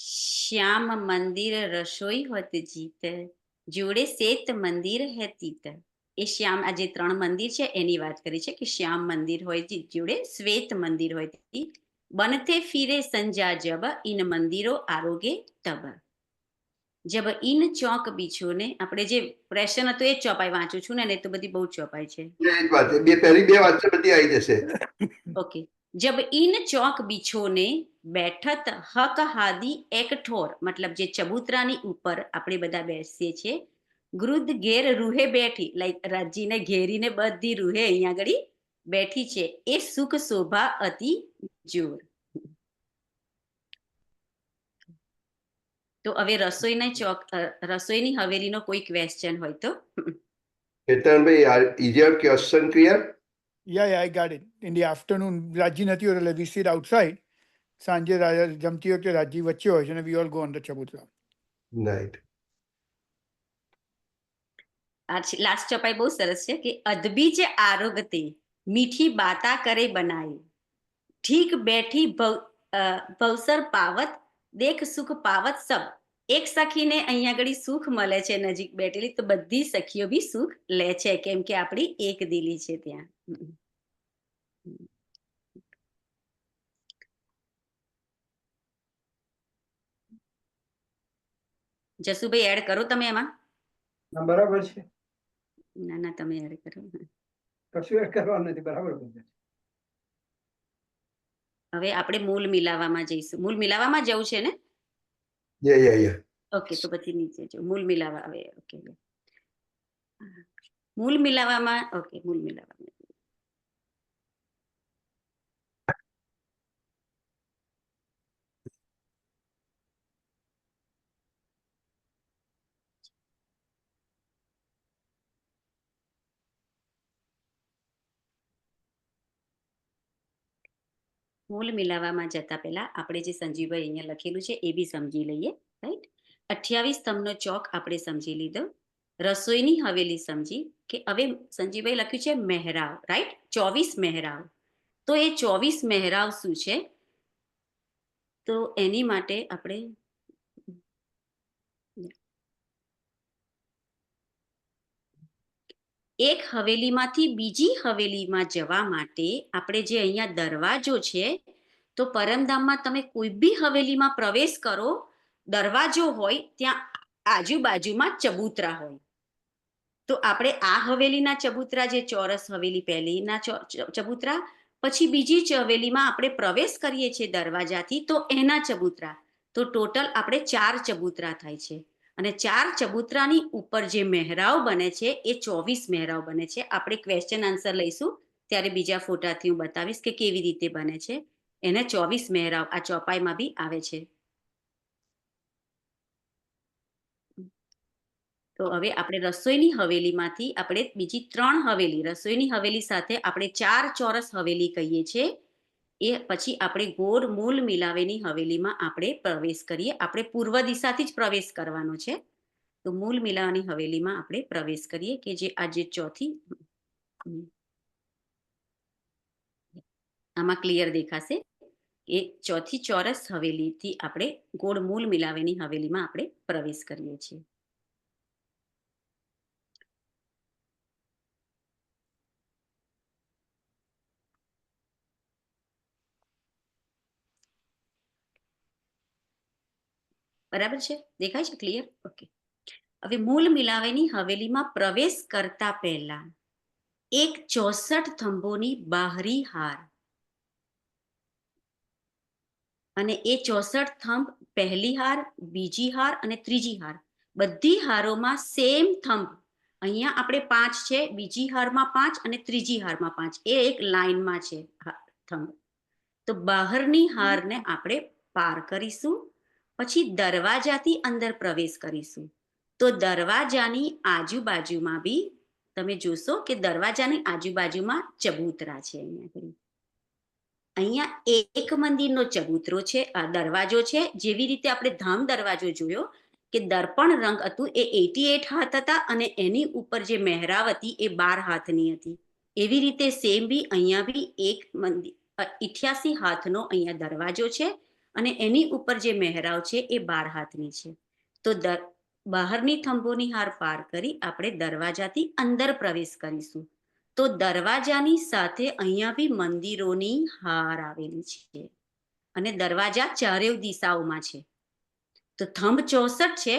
શ્યામ મંદિર રસોઈ હોત જીત, જોડે શ્વેત મંદિર હે તીત. એ શ્યામ, આ જે 3 મંદિર છે એની વાત કરી છે કે શ્યામ મંદિર હોય જોડે શ્વેત મંદિર હોય તી, બનતે ફિરે સંજા જબ, ઇન મંદિરો આરોગે તબ. જબ ઇન ચોક બીછોને, આપણે જે પ્રેશન હતું એ જ ચોપાઈ વાંચું છું ને, તો બધી બહુ ચોપાઈ છે. પહેલી 2 વાત બધી આવી જશે. ઓકે. જબ ઇન ચોક બીછોને બેઠત હક હાદી એક ઠોર, મતલબ જે ચબૂતરાની ઉપર આપણે બધા બેસીએ છીએ, ગૃદ્ધ ઘેર રૂહે બેઠી, લાઈક રાજીને ઘેરીને બધી રૂહે અહીંયા આગળ બેઠી છે, એ સુખ શોભા અતિ જોર. તો હવે રસોઈની હવેલીનો કોઈ ક્વેશ્ચન હોય તો? કેતનભાઈ, is your question clear? Yeah, I got it. In the afternoon, Raji નથી હોય એટલે we sit outside. સાંજે જમતી વખતે રાજી વચ્ચે હોય છે અને we all go on the chabutra. Right. Last ચોપાઈ બહુ સરસ છે કે અદબી જે આરોગતે મીઠી બાતા કરે બનાઈ, ઠીક બેઠી ભવસર પાવત, દેખ સુખ પાવત સબ. એક સખીને અહીંયા આગળ સુખ મળે છે નજીક બેઠેલી, તો બધી સખીઓ બી સુખ લે છે, કેમ કે આપણી એક દિલી છે ત્યાં. જસુભાઈ, એડ કરો તમે એમાં. બરાબર છે. ના, તમે એડ કરો. કશું એડ કરવાનું નથી, બરાબર. હવે આપણે મૂલ મિલાવામાં જઈશું. મૂલ મિલાવામાં જવું છે ને? Yeah. ઓકે, તો પછી નીચે જો મૂલ મિલાવા. હવે ઓકે, મૂલ મિલાવામાં. ઓકે, મૂલ મિલાવામાં મૂલ મિલાવામાં જતા પહેલા આપણે જે સંજીવભાઈ અહીંયા લખેલું છે એ બી સમજી લઈએ, રાઈટ? 28 સ્તંભનો ચોક આપણે સમજી લીધો. રસોઈની હવેલી સમજી કે હવે સંજીભાઈ લખ્યું છે મહેરાવ, રાઈટ? 24 મહેરાવ. તો એ 24 મહેરાવ શું છે? તો એની માટે આપણે એક હવેલીમાંથી બીજી હવેલીમાં જવા માટે આપણે જે અહીંયા દરવાજો છે, તો પરમધામમાં તમે કોઈ બી હવેલીમાં પ્રવેશ કરો, દરવાજો હોય ત્યાં આજુબાજુમાં ચબૂતરા હોય. તો આપણે આ હવેલીના ચબૂતરા, જે ચોરસ હવેલી પહેલીના ચબૂતરા, પછી બીજી હવેલીમાં આપણે પ્રવેશ કરીએ છીએ દરવાજાથી, તો એના ચબૂતરા. તો ટોટલ આપણે 4 ચબૂતરા થાય છે. અને 4 ચબૂતરાની ઉપર જે મહેરાવ બને છે એ 24 મહેરાવ બને છે. આપણે ક્વેશ્ચન આન્સર લઈશું ત્યારે બીજા ફોટાથી હું બતાવીશ કે કેવી રીતે બને છે. એને 24 મહેરાવ આ ચોપાઈમાં બી આવે છે. તો હવે આપણે રસોઈની હવેલીમાંથી આપણે બીજી 3 હવેલી, રસોઈની હવેલી સાથે આપણે 4 ચોરસ હવેલી કહીએ છીએ. એ પછી આપણે ગોળ મૂલ મિલાવેની હવેલીમાં આપણે પ્રવેશ કરીએ. આપણે પૂર્વ દિશાથી જ પ્રવેશ કરવાનો છે. તો મૂલ મિલાવાની હવેલીમાં આપણે પ્રવેશ કરીએ કે જે આજે ચોથી, આમાં ક્લિયર દેખાશે કે ચોથી ચોરસ હવેલીથી આપણે ગોળ મૂલ મિલાવેની હવેલીમાં આપણે પ્રવેશ કરીએ છીએ. બરાબર છે? દેખાય છે ક્લિયર? ઓકે. હવે મૂલ મિલાવેની હવેલીમાં પ્રવેશ કરતા પહેલા એક 64 થંભોની બાહરી હાર, અને એ 64 થંભ પહેલી હાર, બીજી હાર અને ત્રીજી હાર, બધી હારોમાં સેમ થંભ. અહીંયા આપણે 5 છે, બીજી હારમાં 5 અને ત્રીજી હારમાં 5, એ એક લાઈનમાં છે થંભ. તો બહારની હારને આપણે પાર કરીશું, પછી દરવાજાથી અંદર પ્રવેશ કરીશું. તો દરવાજાની આજુબાજુમાં બી તમે જોશો કે દરવાજાની આજુબાજુમાં ચબૂતરા છે. અહીંયા એક મંદિરનો ચબૂતરો છે, દરવાજો છે. જેવી રીતે આપણે ધામ દરવાજો જોયો કે દર્પણ રંગ હતું એ 88 હાથ હતા અને એની ઉપર જે મહેરાવ હતી એ 12 હાથની હતી. એવી રીતે સેમ બી અહીંયા બી એક મંદિર 88 હાથનો અહીંયા દરવાજો છે અને એની ઉપર જે મહેરાવ છે એ 12 હાથની છે. તો બહારની થંભોની હાર પાર કરી આપણે દરવાજાથી અંદર પ્રવેશ કરીશું. તો દરવાજાની સાથે અહીંયા બી મંદિરોની હાર આવેલી છે અને દરવાજા ચારેય દિશાઓમાં છે. તો થંભ 64 છે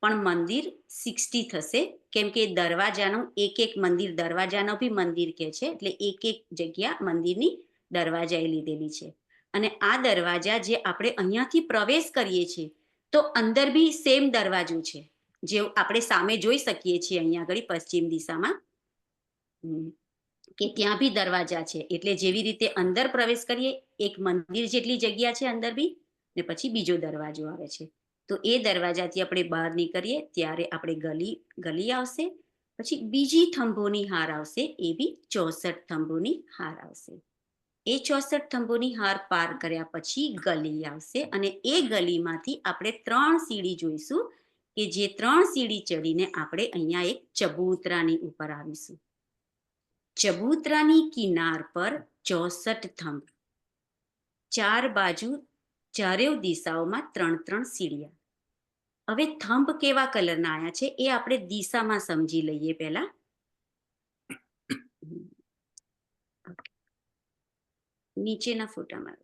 પણ મંદિર 60 થશે, કેમ કે દરવાજાનું એક મંદિર, દરવાજાનો બી મંદિર કે છે, એટલે એક જગ્યા મંદિરની દરવાજાએ લીધેલી છે. અને આ દરવાજા જે આપણે અહીંયાથી પ્રવેશ કરીએ છીએ તો અંદર બી સેમ દરવાજો છે, જે આપણે સામે જોઈ શકીએ છીએ અહીંયા આગળ પશ્ચિમ દિશામાં કે ત્યાં બી દરવાજા છે. એટલે જેવી રીતે અંદર પ્રવેશ કરીએ એક મંદિર જેટલી જગ્યા છે અંદર બી, ને પછી બીજો દરવાજો આવે છે. તો એ દરવાજાથી આપણે બહાર નીકળીએ ત્યારે આપણે ગલી આવશે, પછી બીજી થંભોની હાર આવશે, એ બી 64 થંભોની હાર આવશે. એ 64 થંભોની હાર પાર કર્યા પછી ગલી આવશે અને એ ગલીમાંથી આપણે 3 સીડી જોઈશું કે જે 3 સીડી ચડીને આપણે અહીંયા એક ચબૂતરાની ઉપર આવીશું. ચબૂતરાની કિનાર પર 64 થંભ, 4 બાજુ ચારેય દિશાઓમાં 3 સીડિયા. હવે થંભ કેવા કલરના આવ્યા છે એ આપણે દિશામાં સમજી લઈએ પહેલા. નીચેના ફોટામાં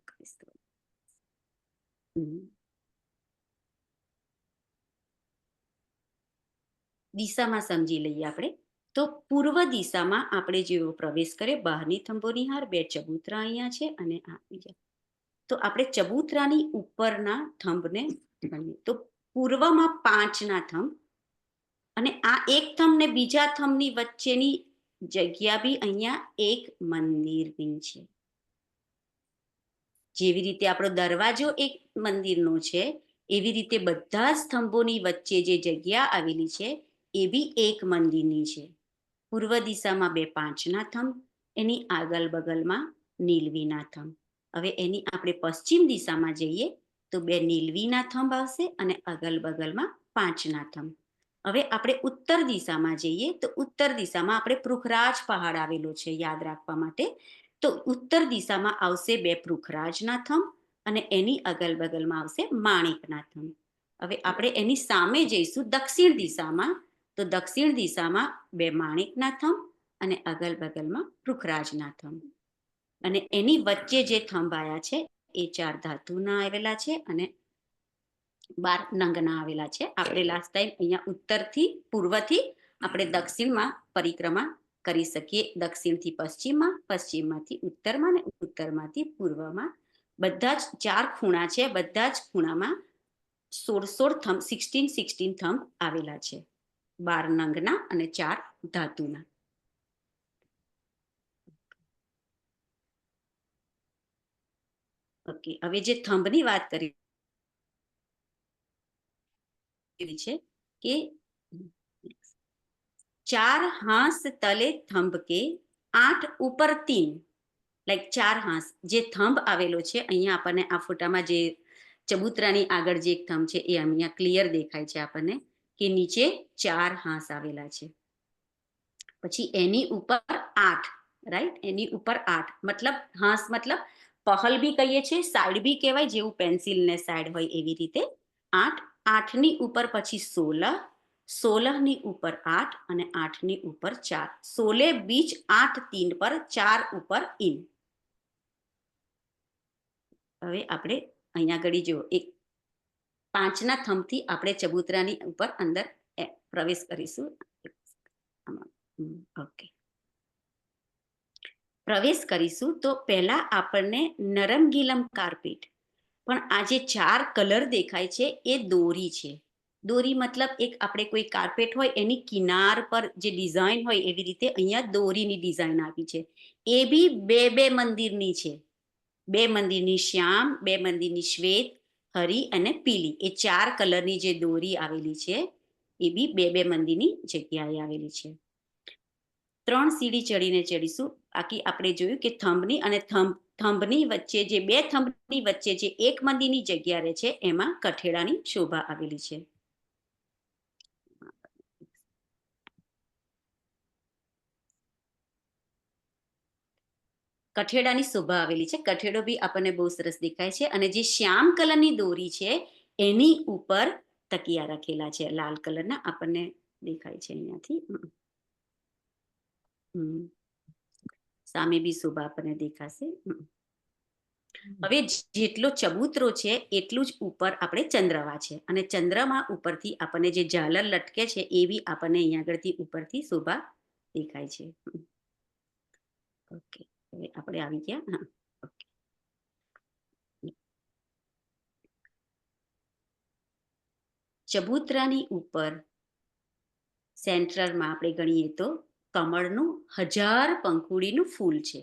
દિશામાં સમજી લઈએ આપણે. તો પૂર્વ દિશામાં આપણે જેવો પ્રવેશ કરીએ, બહારની થંભોની હાર, 2 ચબૂતરા અહીંયા છે અને આ બીજા. તો આપણે ચબૂતરાની ઉપરના થંભને ગણીએ તો પૂર્વમાં 5ના થંભ, અને આ એક થંભ ને બીજા થંભની વચ્ચેની જગ્યા બી અહીંયા એક મંદિરની છે. જેવી રીતે આપણો દરવાજો એક મંદિરનો છે, એવી રીતે બધા સ્તંભોની વચ્ચે જે જગ્યા આવેલી છે એ બી એક મંદિરની છે. પૂર્વ દિશામાં 2 5ના થંભ, એની આગળ બગલમાં નીલવીના થંભ. હવે એની આપણે પશ્ચિમ દિશામાં જઈએ તો 2 નીલવીના થંભ આવશે અને અગલ બગલમાં 5ના થંભ. હવે આપણે ઉત્તર દિશામાં જઈએ તો ઉત્તર દિશામાં આપણે પૃથ્વીરાજ પહાડ આવેલો છે, યાદ રાખવા માટે. તો ઉત્તર દિશામાં આવશે 2 પૃથ્વીરાજના થંભ અને એની અગલ બગલમાં આવશે માણેકના થંભ. હવે આપણે એની સામે જઈશું દક્ષિણ દિશામાં, તો દક્ષિણ દિશામાં 2 માણેકના થંભ અને અગલ બગલમાં પૃથ્વીરાજના થંભ. અને એની વચ્ચે જે થંભ આયા છે એ 4 ધાતુના આવેલા છે અને 12 નંગના આવેલા છે. આપણે લાસ્ટ ટાઈમ અહીંયા ઉત્તરથી પૂર્વથી આપણે દક્ષિણમાં પરિક્રમા કરી શકીએ, દક્ષિણથી પશ્ચિમમાં, પશ્ચિમમાંથી ઉત્તરમાં અને ઉત્તરમાંથી પૂર્વમાં. બધા જ 4 ખૂણા છે, બધા જ ખૂણામાં 16 થંભ, 16 થંભ આવેલા છે, 12 નંગના અને 4 ધાતુના. ઓકે, હવે જે થંભની વાત કરી છે કે 4 હાંસ તલે થંભ કે 8 ઉપર 3, લાઈક 4 હાંસ જે થંભ આવેલો છે અહીંયા આપણને આ ફોટામાં જે ચબૂતરાની આગળ જે એક થંભ છે એ અહીંયા ક્લિયર દેખાય છે આપણને કે નીચે 4 હાંસ આવેલા છે. પછી એની ઉપર 8, રાઈટ, એની ઉપર 8 મતલબ હાંસ મતલબ પહલ બી કહીએ છીએ, સાઈડ બી કહેવાય, જેવું પેન્સિલ ને સાઈડ હોય એવી રીતે 8, 8ની ઉપર પછી 16, 16ની ઉપર 8 અને 8ની ઉપર 4, 16 બીચ 8 3 પર 4 ઉપર ઇન. હવે આપણે અહીંયા ઘડી જો એક 5ના થંભથી આપણે ચબૂતરાની ઉપર અંદર પ્રવેશ કરીશું. ઓકે, પ્રવેશ કરીશું તો પહેલા આપણને નરમ ગીલમ કાર્પેટ, પણ આ જે 4 કલર દેખાય છે એ દોરી છે. દોરી મતલબ એક આપણે કોઈ કાર્પેટ હોય એની કિનાર પર જે ડિઝાઇન હોય એવી રીતે અહીંયા દોરીની ડિઝાઇન આપી છે. એ બી 2 મંદિરની છે, 2 મંદિરની શ્યામ, 2 મંદિરની શ્વેત, હરી અને પીલી, એ 4 કલરની જે દોરી આવેલી છે એ બી 2 મંદિરની જગ્યાએ આવેલી છે. 3 સીડી ચડીને ચડીશું. બાકી આપણે જોયું કે થંભની અને થંભની વચ્ચે જે 2 થંભની વચ્ચે જે 1 મંદિરની જગ્યા રહે છે એમાં કઠેડાની શોભા આવેલી છે. કઠેડાની શોભા આવેલી છે. કઠેડો બી આપણને બહુ સરસ દેખાય છે અને જે શ્યામ કલરની દોરી છે એની ઉપર તકિયા રાખેલા છે, લાલ કલરના આપણને દેખાય છે અહીંયાથી. સામે બી શોભા આપણને દેખાશે. હવે જેટલો ચબૂતરો છે એટલું જ ઉપર આપણે ચંદ્રવા છે અને ચંદ્રમા ઉપરથી આપણને જે ઝાલર લટકે છે એ બી આપણને અહીંયા આગળથી ઉપરથી શોભા દેખાય છે. ઓકે, હવે આપણે આવી ગયા. હા, ઓકે. ચબૂતરાની ઉપર સેન્ટ્રલમાં આપણે ગણીએ તો કમળનું 1000 પંખુડીનું ફૂલ છે,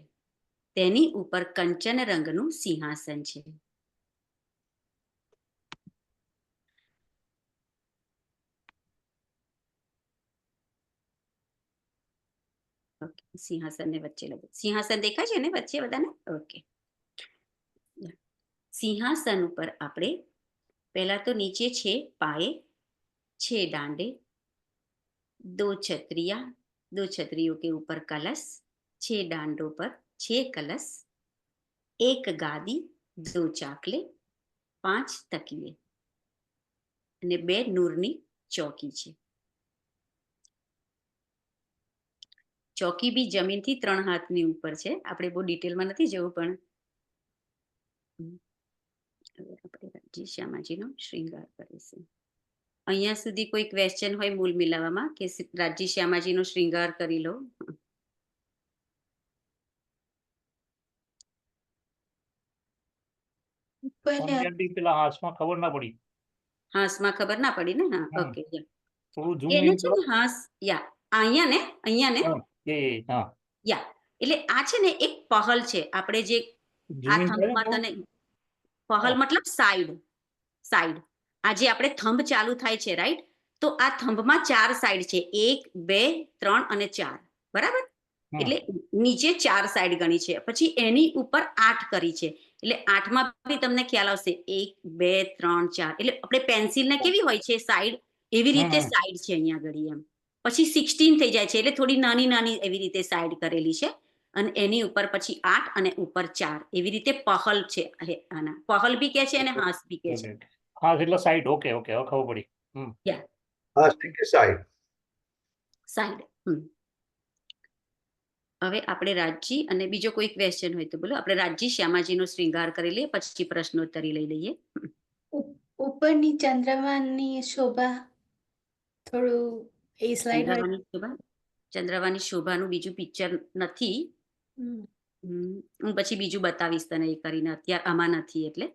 તેની ઉપર કંચન રંગનું સિંહાસન છે. ઓકે, સિંહાસનને વચ્ચે લગાવો. સિંહાસન દેખાય છે ને વચ્ચે બધાને? ઓકે, સિંહાસન ઉપર આપણે પહેલા તો નીચે છે પાયે, છે डांडे, 2 छतरियां, 2 छतरियों के ऊपर कलश, 6 डांडों पर 6 कलश, 1 गादी, 2 चाकले, 5 तकिए અને 2 નૂરની ચોકી છે. ચોકી બી જમીનથી 3 હાથની ઉપર છે. આપણે બહુ ડિટેલમાં નથી જવું, પણ આપણે રાજ્ય શ્યામાજીનો શ્રૃંગાર કરીશું. અહીંયા સુધી કોઈ ક્વેશ્ચન હોય મૂળ મિલાવવામાં કે રાજ્ય શ્યામાજીનો શ્રૃંગાર કરી લો? પેલા હાથમાં ખબર ના પડી. હાંસમાં ખબર ના પડી ને? હા, ઓકે. થોડું ઝૂમ એને ઇન છે કરો. ને હાંસ, યા અહીંયા ને હા, યા એટલે આ છે ને એક પહલ છે. આપણે જે આ ઝૂમ ઇન કરો થંભમાં તને પહલ મતલબ સાઈડ, આ જે આપણે થંભ ચાલુ થાય છે, રાઈટ? તો આ થંભમાં 4 સાઈડ છે, 1 2 3 અને 4, બરાબર? એટલે નીચે 4 સાઈડ ગણી છે, પછી એની ઉપર 8 કરી છે, એટલે 8માં બી તમને ખ્યાલ આવશે 1 2 3 4. એટલે આપણે પેન્સિલ ને કેવી હોય છે સાઈડ, એવી રીતે હમ. સાઈડ છે અહીંયા આગળ એમ. પછી 16 થઈ જાય છે એટલે થોડી નાની નાની એવી રીતે સાઈડ કરેલી છે અને એની ઉપર પછી 8 અને ઉપર 4 એવી રીતે પહલ છે આના પહલ બી કે છે અને હાસ બી કે છે. હા એટલે સાઈડ ઓકે ઓકે હવે ખબર પડી. Side. સાઈડ. હવે આપણે રાજજી અને બીજો કોઈ ક્વેશ્ચન હોય તો બોલો. આપણે રાજજી શ્યામાજીનો શ્રૃંગાર કરી લઈએ પછી પ્રશ્નોત્તરી લઈ લઈએ. ઉપરની ચંદ્રમાની શોભા થોડું એ સ્લાઇડ હોય. ચંદ્રવાની શોભા, ચંદ્રવાની શોભાનું બીજું પિક્ચર નથી. હું પછી બીજું બતાવીશ તને એ કરીને, અત્યારે આમાં નથી એટલે.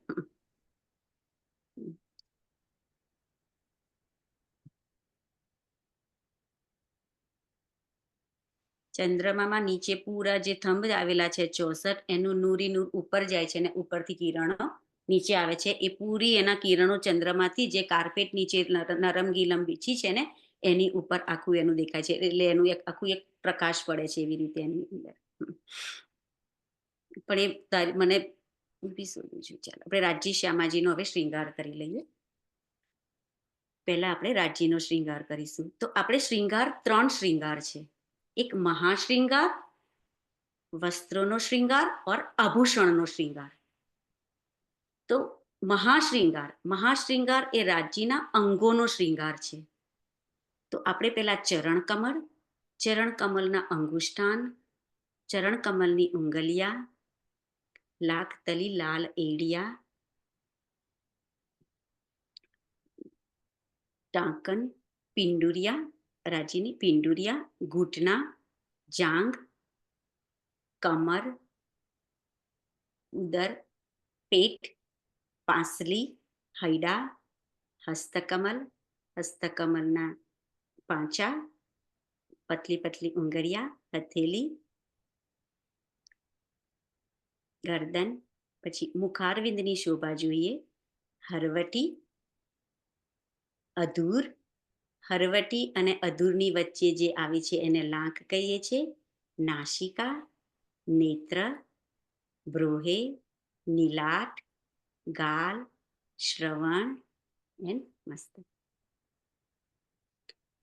ચંદ્રમામાં નીચે પૂરા જે થંભ આવેલા છે 64 એનું નૂરી નૂર ઉપર જાય છે અને ઉપરથી કિરણો નીચે આવે છે. એ પૂરી એના કિરણો ચંદ્રમાંથી જે કાર્પેટ નીચે નરમ ગીલમ બીછી છે ને એની ઉપર આખું એનું દેખાય છે. એટલે એનું આખું એક પ્રકાશ પડે છે એવી રીતે એની અંદર. પણ એ મને ઊભી શોધું છું. ચાલો આપણે રાજજી શ્યામાજીનો હવે શ્રૃંગાર કરી લઈએ. પહેલા આપણે રાજજીનો શ્રૃંગાર કરીશું. તો આપણે શ્રૃંગાર 3 શ્રૃંગાર છે. એક મહાશ્રૃંગાર, વસ્ત્રોનો શ્રૃંગાર और આભૂષણનો શ્રૃંગાર. તો મહાશ્રૃંગાર એ રાજ્યના અંગોનો શ્રૃંગાર છે. તો આપણે પેલા ચરણ કમલના અંગુષ્ઠાન, ચરણ કમલની ઉંગલિયા, લાખ તલી લાલ એડિયા, ટાંકન, પિંડુરિયા, રાજ્યની પિંડુરિયા, ઘૂંટના, જાંગ, કમર, ઉદર, પેટ, પાંસલી, હૈડા, હસ્તકમલના પાંચા, પતલી પતલી ઉંગરિયા, હથેલી, ગરદન. પછી મુખારવિંદની શોભા જોઈએ. હરવટી, અધૂર. હરવટી અને અધૂરની વચ્ચે જે આવી છે એને લાંક કહીએ છીએ. નાસિકા, નેત્ર, બ્રોહે, નીલાટ, ગાલ, શ્રવણ એન્ડ મસ્તક.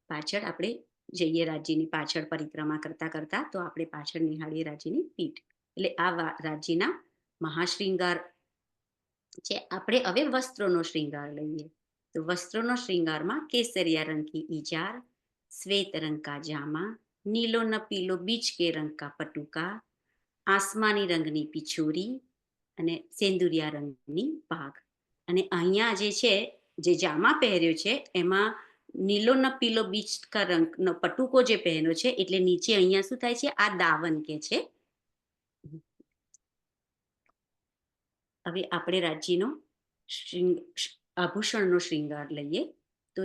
પાછળ આપણે જઈએ રાજ્યની પાછળ પરિક્રમા કરતા કરતા તો આપણે પાછળ નિહાળીએ રાજ્યની પીઠ. એટલે આ રાજ્યના મહાશ્રૃંગાર છે. આપણે હવે વસ્ત્રોનો શ્રૃંગાર લઈએ. તો વસ્ત્રોનો શ્રૃંગારમાં કેસરિયા રંગ કી ઈજાર, શ્વેત રંગ કા જામા, નીલો ન પીલો બીજ કે રંગ કા પટુકા, આસમાની રંગની પિછોરી અને સેંદુરિયા રંગની પાઘ. અને અહીંયા જે છે જે જામા પહેર્યો છે એમાં નીલો ન પીલો બીજ કા રંગનો પટુકો જે પહેર્યો છે એટલે નીચે અહીંયા શું થાય છે આ દાવન કે છે. હવે આપણે રાજ્યનો આભૂષણનો શ્રૃંગાર લઈએ. તો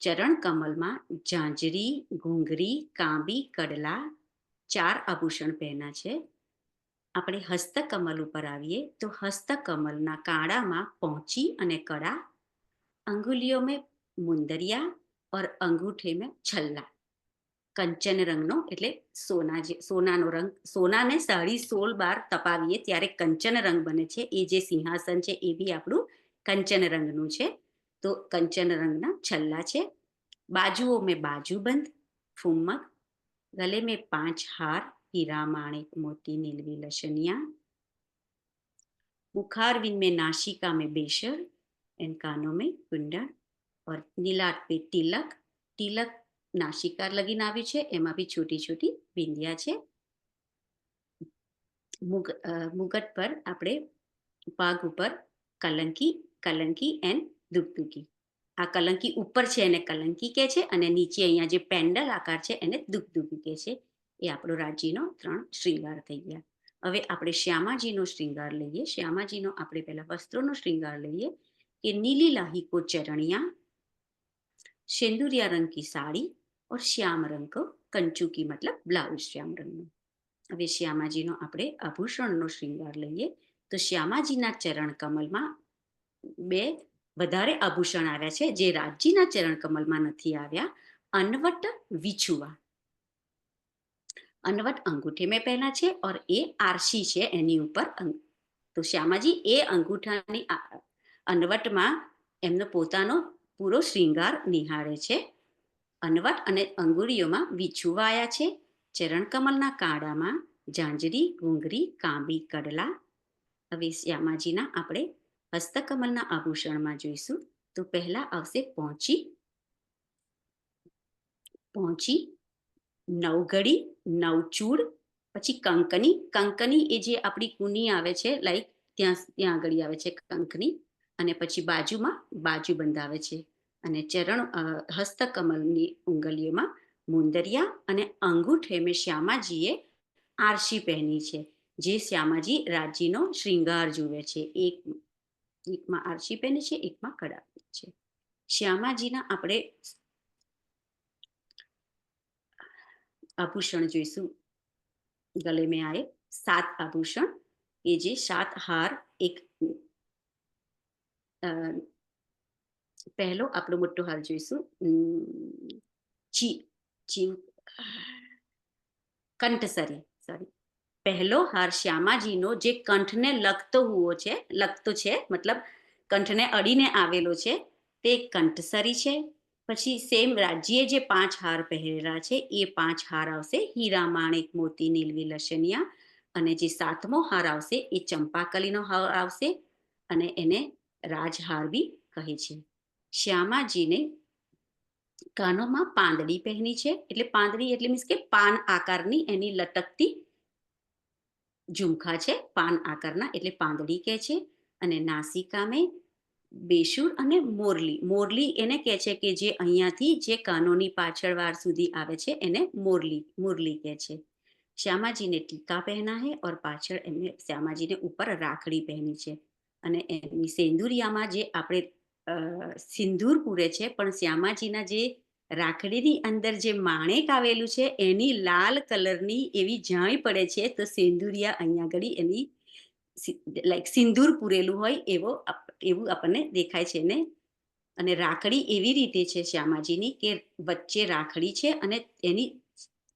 ચરણ કમલમાં ઝાંઝરી, ઘૂંઘરી, કાંબી, કડલા 4 આભૂષણ પહેર્યા છે. આપણે હસ્તકમલ ઉપર આવીએ તો હસ્તકમલના કાળામાં પહોંચી અને કડા, અંગુલિયો મેં મુંદરિયા और અંગૂઠે મેં છલ્લા. કંચન રંગનો એટલે સોનાનો રંગ. સોનાને 16.5 તપાવીએ ત્યારે કંચન રંગ બને છે. એ જે સિંહાસન છે એ બી આપણું કંચન રંગનું છે. તો કંચન રંગના છલ્લા છે. બાજુઓ મેં બાજુબંધ, ફુમ્મક, ગલે में 5 हार, हीरा माणिक मोती नीलवी लशनिया, मुखारविंद में नासिका में बेशर एंड कानों में कुंडल और नीलाट पे तिलक. તિલક નાસિકા લગીને આવ્યું છે. એમાં બી છોટી છોટી બિંદિયા છે. મુગટ પર આપણે પાગ ઉપર કલંકી એન્ડ દુગદુગી. આ કલંકી ઉપર છે એને કલંકી કહે છે અને નીચે અહીંયા જે પેન્ડલ આકાર છે એને દુગદુગી કહે છે. એ આપણો રાજ્યનો 3 શ્રૃંગાર થઈ ગયા. હવે આપણે શ્યામાજીનો શ્રૃંગાર લઈએ. શ્યામાજીનો આપણે પહેલા વસ્ત્રોનો શ્રૃંગાર લઈએ કે નીલી લાહી કો ચરણિયા, सेंदुरिया रंग की साड़ी और श्याम रंग को कंचू की मतलब ब्लाउज श्याम रंग. હવે શ્યામાજીનો આપણે આભૂષણનો શ્રૃંગાર લઈએ. તો શ્યામાજીના ચરણ કમલમાં 2 વધારે આભૂષણ આવ્યા છે જે રાજ્યના ચરણ કમલમાં નથી આવ્યા. અનવટ, વિછુઆ. અનવટ અંગૂઠે મેં પહેલા છે और એ આરસી છે એની ઉપર. તો શ્યામાજી એ અંગૂઠાની અનવટમાં એમનો પોતાનો પૂરો શ્રૃંગાર નિહાળે છે. અનવટ અને અંગુરીઓમાં વિછુવાયા છે. ચરણકમલના કાંડામાં ઝાંઝરી, ઘૂંઘરી, કાંબી, કડલા. હવે શ્યામાજીના આપણે હસ્તકમલના આભૂષણમાં જોઈશું. તો પહેલા આવશે પહોંચી, નવઘડી, નવચૂડ, પછી કંકની. કંકની એ જે આપણી કુની આવે છે, લાઈક ત્યાં આગળ આવે છે કંકની. અને પછી બાજુમાં બાજુબંધ આવે છે. અને હસ્તકમલની ઉંગલીઓમાં મુંદરિયા અને અંગૂઠે મેં શ્યામાજીએ આરસી પહેરી છે, જે શ્યામાજી રાજ્યનો શ્રૃંગાર જુએ છે. એકમાં આરસી પહેરે છે, એકમાં કડા પહેરે છે. શ્યામાજીના આપણે આભૂષણ જોઈશું. ગલે મેં આए 7 આભૂષણ, એ જે 7 હાર. એક પહેલો આપણો મોટો હાર જોઈશું. કંઠસરી, સોરી. પહેલો હાર શ્યામાજીનો જે કંઠને લગતો છે, મતલબ કંઠને અડીને આવેલો છે, તે કંઠસરી છે. પછી સેમ રાજ્યે જે 5 હાર પહેરેલા છે, એ 5 હાર આવશે હીરા, માણેક, મોતી, નીલવી, લશનિયા. અને જે 7મો હાર આવશે એ ચંપાકલીનો હાર આવશે, અને એને રાજહાર બી કહે છે. શ્યામાજીને કાનોમાં પાંદડી પહેરી છે. એટલે પાંદડી એટલે મીન્સ કે પાન આકારની એની લટકતી ઝુમખા છે, પાન આકારના, એટલે પાંદડી કહે છે. અને નાસિકામે બેસુર અને મોરલી એને કહે છે કે જે અહીંયાથી જે કાનોની પાછળ વાર સુધી આવે છે, એને મુરલી કહે છે. શ્યામાજીને ટીકા પહેના है और પાછળ એમને શ્યામાજીને ઉપર રાખડી પહેરી છે. અને એની સેંદુરિયામાં જે આપણે સિંદૂર પૂરે છે, પણ શ્યામાજીના જે રાખડીની અંદર જે માણેક આવેલું છે, એની લાલ કલરની એવી જાણી પડે છે. તો સેંદુરિયા અહીંયા આગળ એની લાઈક સિંદૂર પૂરેલું હોય એવું આપણને દેખાય છે ને. અને રાખડી એવી રીતે છે શ્યામાજીની કે વચ્ચે રાખડી છે અને એની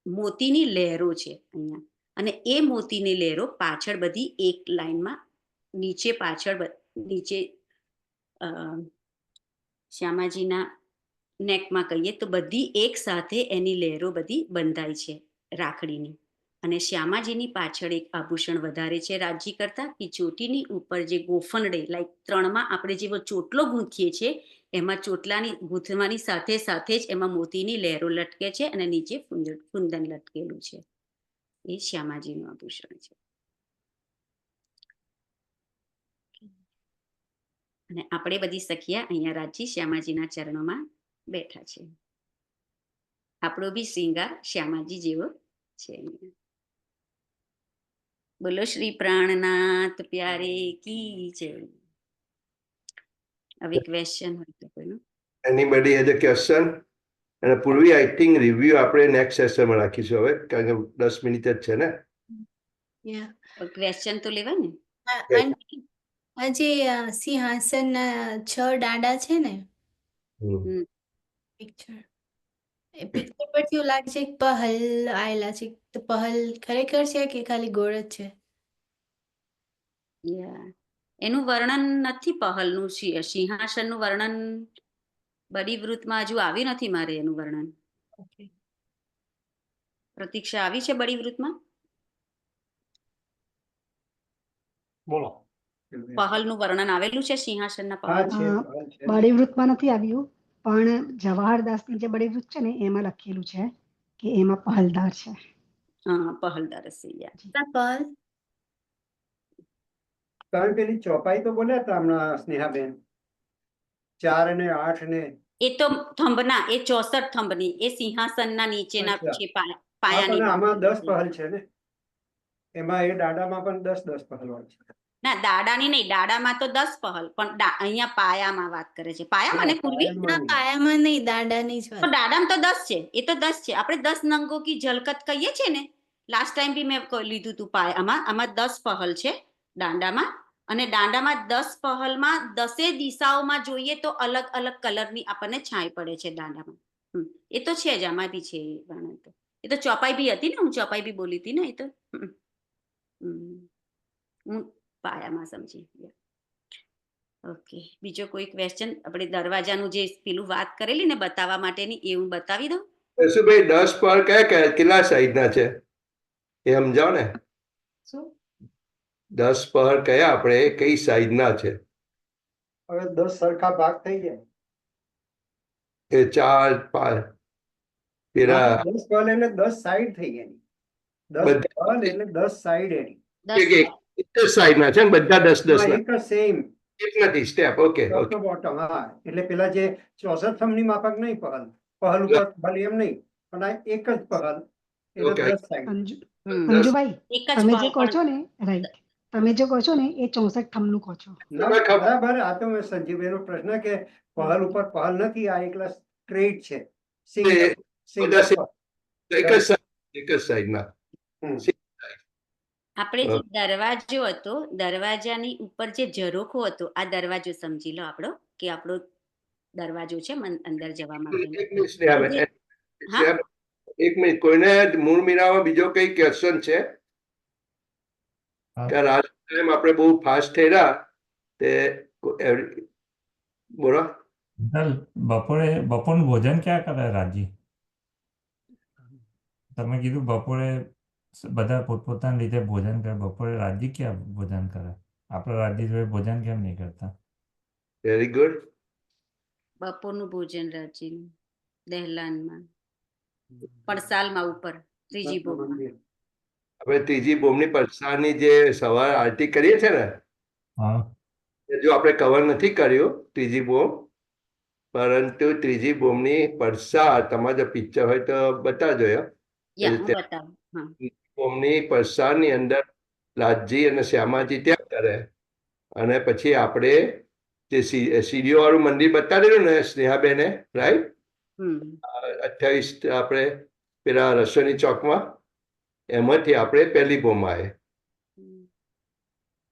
મોતીની લહેરો છે અહીંયા. અને એ મોતીની લહેરો પાછળ બધી એક લાઈનમાં નીચે શ્યામાજીના નેકમાં કહીએ તો બધી એક સાથે એની લહેરો બધી બંધાય છે રાખડીની. અને શ્યામાજીની પાછળ એક આભૂષણ વધારે છે રાજજી કરતા, કે ચોટીની ઉપર જે ગોફનડે લાઈક 3માં આપણે જેવો ચોટલો ગૂંથીએ છીએ, એમાં ચોટલાની ગૂંથવાની સાથે સાથે જ એમાં મોતીની લહેરો લટકે છે અને નીચે કુંદન લટકેલું છે. એ શ્યામાજીનું આભૂષણ છે. અને આપણે બધી સખિયા અહીંયા રાજજી શ્યામાજીના ચરણોમાં બેઠા છે. આપણો બી શ્રૃંગાર શ્યામાજી જેવો છે. બોલો શ્રી પ્રાણનાથ પ્યારે કી જય. હવે ક્વેશ્ચન હોય તો કોઈનું? Anybody has a question? અને પૂર્વી આઈ થિંક રિવ્યુ આપણે નેક્સ્ટ સેશનમાં રાખીશું હવે, કારણ કે 10 મિનિટ જ છે ને. ક્વેશ્ચન તો લેવાય ને. આંટી, આ જે સિંહાસનના 6 દાંડા છે ને, પિક્ચર પરથી એવું લાગે છે કે પહલ આયેલા છે. તો પહલ ખરેખર છે કે ખાલી ગોળ જ છે? એનું વર્ણન નથી પહલનું. સિંહાસનનું વર્ણન બળીવૃતમાં હજુ આવી નથી મારે. એનું વર્ણન પ્રતીક્ષા આવી છે બળીવૃતમાં. બોલો. પહલનું વર્ણન આવેલું છે સિંહાસનના હા પહલ. છે, બળીવૃતમાં નથી આવ્યું, પણ જવાહરદાસની જે બળીવૃત છે ને એમાં લખેલું છે કે એમાં પહલદાર છે. હા, પહલદાર રસૈયા. પહલ કારણ કે એની ચોપાઈ તો બોલ્યા હતા હમણાં સ્નેહાબેન, 4 અને 8 ને. એ તો થંભના, એ 64 થંભની, એ સિંહાસનના નીચેના અચ્છા. છે હા, પાયાની. પણ આમાં 10 પહલ છે ને, એમાં એ દાડામાં પણ 10 પહલ હોય છે. ના, દાડાની નહીં, દાડામાં તો 10 પહલ, પણ અહીંયા પાયામાં વાત કરે છે. પાયામાં ને પૂર્વી? ના, પાયામાં નહીં, દાંડાની જ તો વાત. દાડામાં તો 10 છે. એ તો 10 છે. આપણે 10 નંગો કી ઝલકત કહીએ છીએ ને, લાસ્ટ ટાઈમ બી મેં લીધું હતું પાયામાં. આમાં 10 પહલ છે દાંડામાં. અને દાંડામાં 10 પહલમાં 10 દિશાઓમાં જોઈએ તો અલગ અલગ કલરની આપણને છાંય પડે છે દાંડામાં. એ તો છે જ, આમાં બી છે એ વર્ણન. તો એ તો ચોપાઈ બી હતી ને, હું ચોપાઈ બી બોલી હતી ને. એ તો હું પાયામાં સમજી. ઓકે, બીજો કોઈ ક્વેશ્ચન? આપણે દરવાજાનું જે પેલું વાત કરેલી ને બતાવવા માટેની, એ હું બતાવી દઉં. જસુભાઈ 10 પર કેટલા સાઈડના છે એ સમજાવો ને. શું 10 પર કયા આપણે કઈ સાઈડના છે? હવે 10 સરખા ભાગ થઈ જાય. એ 4 5 પેલા 10 પલ એટલે 10 સાઈડ થઈ ગઈ. 10 બધા પલ એટલે 10 સાઈડ એની. 10 એક જ સાઈડના છે ને બધા 10 10 હા, એક જ સેમ એક નથી સ્ટેપ. ઓકે ટોપ ઓકે ટુ બોટમ. હા, એટલે પેલા જે 64 થંબની માફક નહીં પહલ ઉપર પહલ એમ નહીં, પણ આ એક જ પહલ એટલે Okay. 10 સાઈડ. હમ, અંજુભાઈ, એક જ તમે જે પળ કહો છો પણ ને, રાઈટ, તમે જે કહો છો ને એ 64 થંબનું કહો છો. ના, બરાબર. આ તો મેં સંજીવભાઈનો પ્રશ્ન કે પહલ ઉપર પહલ નથી, આ એકલા સ્ટ્રેટ છે. સિંગલ સિંગલ બધા પહલ. એક જ સાઈડના. હમ. આપણે જે દરવાજો હતો, દરવાજાની ઉપર જે ઝરોખો હતો, આ દરવાજો સમજી લો આપણો, કે આપણો દરવાજો છે અંદર જવા માટે. એક મિનિટ સ્નેહા બેન, હા, એક મિનિટ, કોઈને મૂળ મીરામાં બીજો કઈ ક્વેશ્ચન છે? હા. કે લાસ્ટ ટાઈમ આપણે બહુ ફાસ્ટ થયેલા તે બોલો. અંકલ, બપોરનું ભોજન ક્યાં કરે રાજી? તમે કીધું બપોરે બધા પોતપોતાની રીતે ભોજન કરે, બપોરે રાજી ક્યાં ભોજન કરે? આપણે રાજી જોડે ભોજન કેમ નહીં કરતા? Very good. બપોરનું ભોજન રાજીનું દહેલાનમાં, પડસાલમાં ઉપર ત્રીજી ભોગમાં. આપણે ત્રીજી બોમની પરસાની જે સવાર આરતી કરીએ છે ને, હા, એ જો આપણે કવર નથી કર્યું ત્રીજી બોમ, પરંતુ ત્રીજી બોમની પરસા તમારે જો પિક્ચર હોય તો બતાવજો. યા, હું બતાવું. હા, બોમની પરસાની અંદર લાલજી અને શ્યામાજી ત્યાં કરે, અને પછી આપણે જે સીડીઓ વાળું મંદિર બતાવેલું ને સ્નેહાબેને, રાઈટ, હમ, 28 આપણે પેલા રસોની ચોકમાં, એમાંથી આપણે પહેલી બોમ આવે.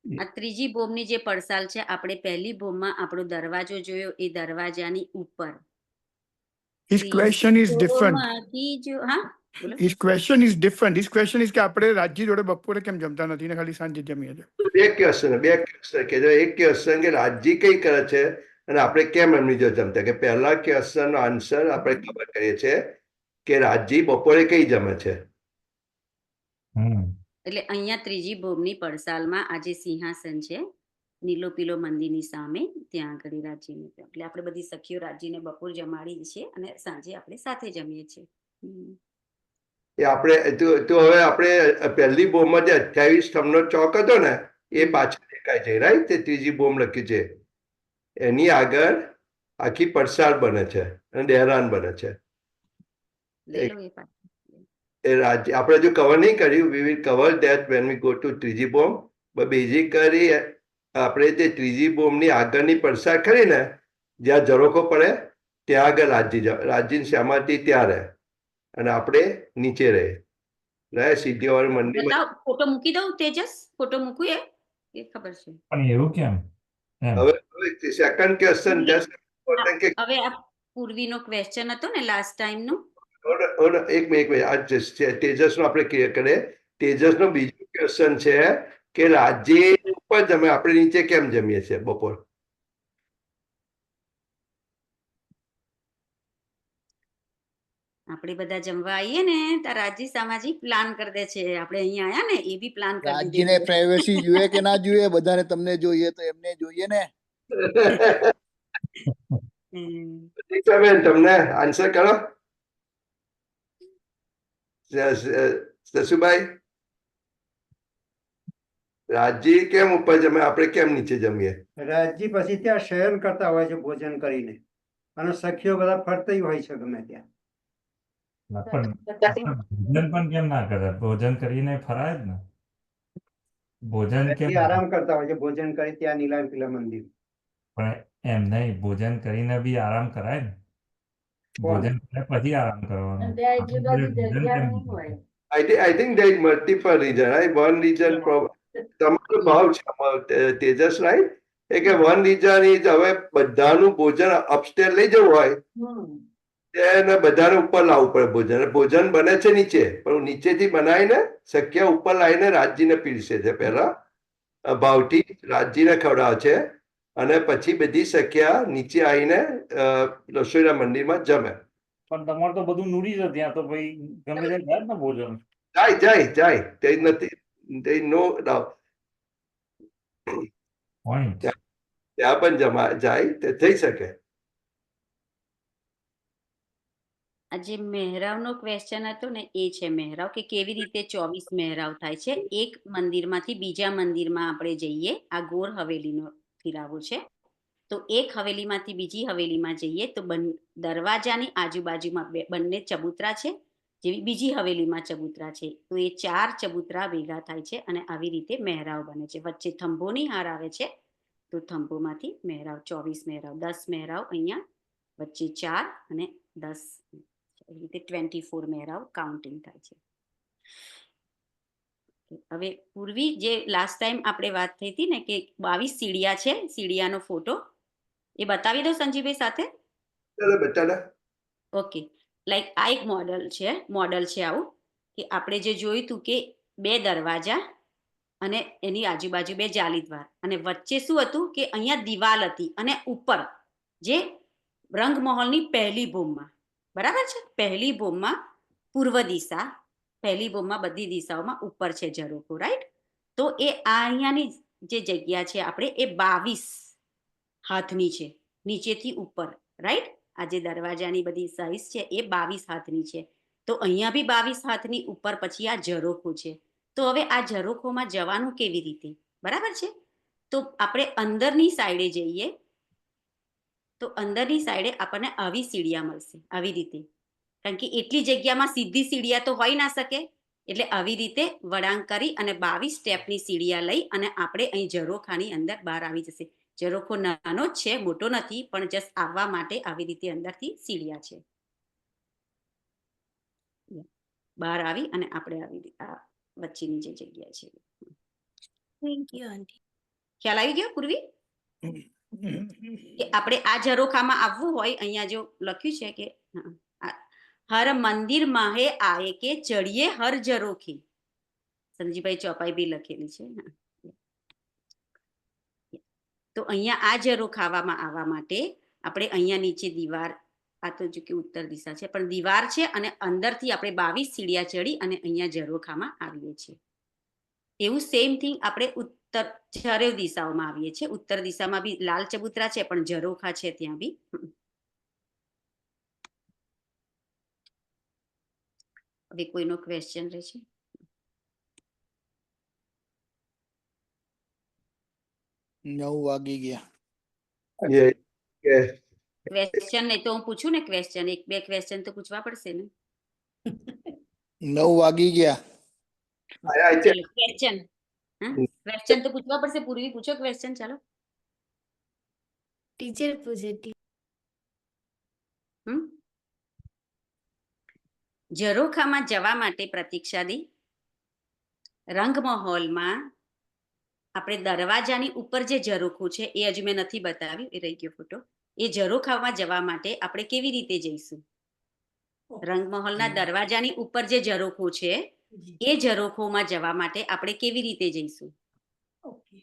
આ ત્રીજી ભોમની જે પડસાલ છે, આપણે પહેલી ભોમમાં આપણો દરવાજો જોયો, એ દરવાજાની ઉપર. His question is different. ભોમમાંથી જો, હા, બોલો. His question is different. His question is કે આપણે રાજ્ય જોડે બપોરે કેમ જમતા નથી ને ખાલી સાંજે જમીએ છીએ? બે ક્વેશ્ચન કે જો એક ક્વેશ્ચન કે રાજજી કઈ કરે છે અને આપણે કેમ એમની જો જમતા, કે પહેલા ક્વેશ્ચન નો આન્સર આપણે ખબર કરીએ છીએ કે રાજજી બપોરે કઈ જમે છે. એટલે અહીંયા ત્રીજી ભોમની પડસાલમાં આ જે સિંહાસન છે, નીલો પીલો મંદિરની સામે, ત્યાં આગળ રાજ્યને, એટલે આપણે બધી સખીઓ રાજ્યને બપોર જમાડીએ છીએ અને સાંજે આપણે સાથે જમીએ છીએ. એ આપણે તો હવે આપણે પહેલી બોમમાં જે 28 સ્તંભનો ચોક હતો ને એ પાછળ દેખાય છે, રાઈટ, તે ત્રીજી બોમ લખી છે, એની આગળ આખી પડસાલ બને છે અને દહેરાન બને છે. લઈ લો એ પાછું. એ રાજ્ય આપણે જો કવર નહીં કર્યું, we will cover that when we go to ત્રીજી બોમ. બેઝિકલી આપણે જે ત્રીજી બોમની આગળની પડસાલ કરી ને, જ્યાં ઝરોખો પડે ત્યાં આગળ રાજજી શ્યામાજી ત્યાં રહે અને આપણે નીચે રહે સીધી વાળું મંદિર. બતાવો, ફોટો મૂકી દઉં તેજસ? ફોટો મૂકું એ ખબર છે. પણ એવું કેમ? હવે સેકન્ડ ક્વેશ્ચન હવે આ પૂર્વીનો ક્વેશ્ચન હતો ને લાસ્ટ ટાઈમ નો, એક મિનિટ આ તેજસ નો આપણે ક્લિયર કરીએ. તેજસ નો બીજો ક્વેશ્ચન છે કે રાજ્ય ઉપર જમે, આપણે નીચે કેમ જમીએ છીએ બપોર? આપણે બધા જમવા આવીએ ને તો રાજી સામાજિક પ્લાન કરી દે છે, આપણે અહીંયા આયા ને એ બી પ્લાન કરી રાજ્યને પ્રાઇવસી જોઈએ કે ના જોઈએ? બધાને તમને જોઈએ તો એમને જોઈએ ને. બેન તમને આન્સર કરો જસુભાઈ. રાજજી કેમ ઉપર જમે, આપણે કેમ નીચે જમીએ? રાજજી પછી ત્યાં શયન કરતા હોય છે ભોજન કરીને, અને સખીઓ બધા ફરતી હોય છે ગમે ત્યાં. પણ ભોજન પણ કેમ ના કરે? ભોજન કરીને ફરાય જ ને. ભોજન કેમ? આરામ કરતા હોય છે ભોજન કરી ત્યાં નીલા પીલા મંદિર. પણ એમ નહીં, ભોજન કરીને બી આરામ કરાય ને. ભોજન કર્યા પછી આરામ કરવાનો. I think there is multiple reason, right? One reason તમારો ભાવ છે તેજસ, રાઈટ, એ કે વન રીઝન ઇઝ હવે બધાનું ભોજન અપસ્ટેર લઈ જવું હોય એને બધાને ઉપર લાવવું પડે ભોજન. ભોજન બને છે નીચે, પણ નીચેથી બનાવીને સખ્યા ઉપર લાવીને રાજજીને પીરસે છે, પહેલા ભાવથી રાજજીને ખવડાવે છે અને પછી બધી સખ્યા નીચે આવીને રસોઈના મંદિરમાં જમે. પણ તમારે તો બધું નૂરી છે ત્યાં તો ભાઈ ગમે તે થાય ને ભોજન. જાય તે નથી, તે નો ડાઉટ. પોઈન્ટ. ત્યાં પણ જાય તે થઈ શકે. આ જે મહેરાવનો ક્વેશ્ચન હતો ને એ છે મહેરાવ કે કેવી રીતે 24 મહેરાવ થાય છે. એક મંદિરમાંથી બીજા મંદિરમાં આપણે જઈએ, આ ગોર હવેલીનો ફિરાવો છે. તો એક હવેલીમાંથી બીજી હવેલીમાં જઈએ તો દરવાજાની આજુબાજુમાં બંને ચબૂતરા છે, જેવી બીજી હવેલીમાં ચબૂતરા છે. તો એ 4 ચબૂતરા ભેગા થાય છે અને આવી રીતે મહેરાવ બને છે. વચ્ચે થંભોની હાર આવે છે, તો થંભોમાંથી મહેરાવ 24 મહેરાવ, 10 મહેરાવ અહીંયા, વચ્ચે 4 અને 10, એવી રીતે 24 મહેરાવ કાઉન્ટિંગ થાય છે. હવે પૂર્વી જે લાસ્ટ ટાઈમ આપણે વાત થઈ હતી ને કે 22 સીડિયા છે, સીડિયાનો ફોટો એ બતાવી દો સંજીવભાઈ સાથે. ઓકે, લાઈક આ એક મોડલ છે આવું કે આપણે જે જોયું હતું કે 2 દરવાજા અને એની આજુબાજુ 2 જાલીદ્વાર અને વચ્ચે શું હતું કે અહીંયા દિવાલ હતી અને ઉપર જે રંગમહોલની પહેલી ભૂમમાં, બરાબર છે, પહેલી ભૂમમાં પૂર્વ દિશા, પહેલી ભૂમમાં બધી દિશાઓમાં ઉપર છે ઝરોખો, રાઈટ. તો એ અહીંયાની જે જગ્યા છે આપણે એ 22 હાથની છે નીચેથી ઉપર, રાઈટ. આ જે દરવાજાની બધી સાઈઝ છે એ 22 હાથની છે. તો અહીંયા બી 22 હાથની ઉપર પછી આ ઝરોખો છે. તો હવે આ ઝરોખોમાં જવાનું કેવી રીતે, બરાબર છે. તો આપણે અંદરની સાઈડે જઈએ તો અંદરની સાઈડે આપણને આવી સીડિયા મળશે, આવી રીતે. કારણ કે એટલી જગ્યામાં સીધી સીડિયા તો હોઈ ના શકે, એટલે આવી રીતે વળાંક કરી અને 22 સ્ટેપની સીડિયા લઈ અને આપણે અહીં ઝરોખાની અંદર બહાર આવી જશે. ઝરોખો નાનો જ છે, મોટો નથી, પણ જસ્ટ આવવા માટે આવી રીતે અંદરથી સીડિયા છે. બહાર આવી અને આપણે આવી રીતે આ વચ્ચેની જે જગ્યા છે. થેન્ક યુ આંટી. ખ્યાલ આવી ગયો પૂર્વી? કે આપણે આ ઝરોખામાં આવવું હોય, અહીંયા જો લખ્યું છે કે હર મંદિર માહે આએ કે ચડીએ હર ઝરોખી. સંજીભાઈ ચોપાઈ બી લખેલી છે. તો અહીંયા આ ઝરોખાવામાં આવવા માટે આપણે અહીંયા નીચે દીવાર, આ તો જો કે ઉત્તર દિશા છે, પણ દીવાર છે અને અંદરથી આપણે 22 સીડિયા ચડી અને અહીંયા ઝરોખામાં આવીએ છીએ. એવું સેમ થિંગ આપણે ઉત્તર ચારે દિશાઓમાં આવીએ છીએ. ઉત્તર દિશામાં બી લાલ ચબૂતરા છે પણ ઝરોખા છે ત્યાં બી. હવે કોઈનો ક્વેશ્ચન રહે છે? 9 વાગી ગયા. ક્વેશ્ચન નહીં તો હું પૂછું ને ક્વેશ્ચન, 1-2 ક્વેશ્ચન તો પૂછવા પડશે ને. 9 વાગી ગયા. ચલો ક્વેશ્ચન, ક્વેશ્ચન તો પૂછવા પડશે. પૂર્વી પૂછો ક્વેશ્ચન. ચાલો ટીચર પૂછે. ઝરોખામાં જવા માટે પ્રતીક્ષા દી. રંગમહોલમાં આપણે દરવાજાની ઉપર જે ઝરોખો છે એ હજુ મેં નથી બતાવ્યું, એ રહી ગયો ફોટો. એ ઝરોખામાં જવા માટે આપણે કેવી રીતે જઈશું? રંગમહોલના દરવાજાની ઉપર જે ઝરોખો છે એ ઝરોખોમાં જવા માટે આપણે કેવી રીતે જઈશું? ઓકે,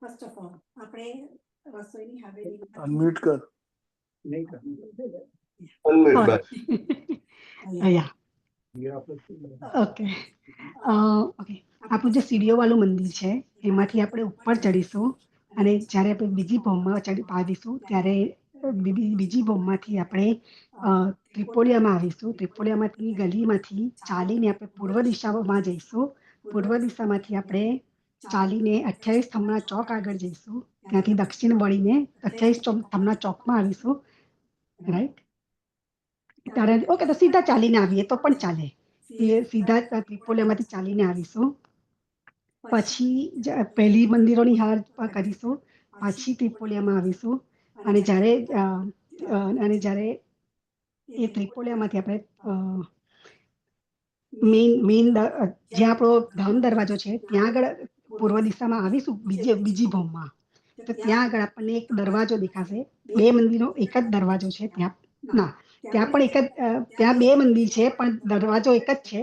ફર્સ્ટ ઓફ ઓલ આપણે રસોઈની હવેલી અનમ્યુટ કર. ઓકે ઓકે, આપણું જે સીડીઓ વાળું મંદિર છે એમાંથી આપણે ઉપર ચડીશું અને જ્યારે આપણે બીજી ભોમમાં આવીશું ત્યારે બીજી ભોમમાંથી આપણે ત્રિપોલિયામાં આવીશું. ત્રિપોલિયામાંથી ગલીમાંથી ચાલીને આપણે પૂર્વ દિશામાં જઈશું. પૂર્વ દિશામાંથી આપણે ચાલીને 28 થંભના ચોક આગળ જઈશું. ત્યાંથી દક્ષિણ વળીને 28 થંભના ચોકમાં આવીશું, રાઈટ. ત્યારે ઓકે, તો સીધા ચાલીને આવીએ તો પણ ચાલે. સીધા ત્રિપોલિયામાંથી ચાલીને આવીશું. પછી પહેલી મંદિરોની હાર કરીશું. પાછી ત્રિપોલિયામાં આવીશું અને જ્યારે એ ત્રિપોલિયામાંથી આપણે મેઇન જ્યાં આપણો ધામ દરવાજો છે ત્યાં આગળ પૂર્વ દિશામાં આવીશું બીજી ભોમમાં. તો ત્યાં આગળ આપણને એક દરવાજો દેખાશે. 2 મંદિરો એક જ દરવાજો છે ત્યાં. ના, ત્યાં પણ ત્યાં 2 મંદિર છે પણ દરવાજો એક જ છે.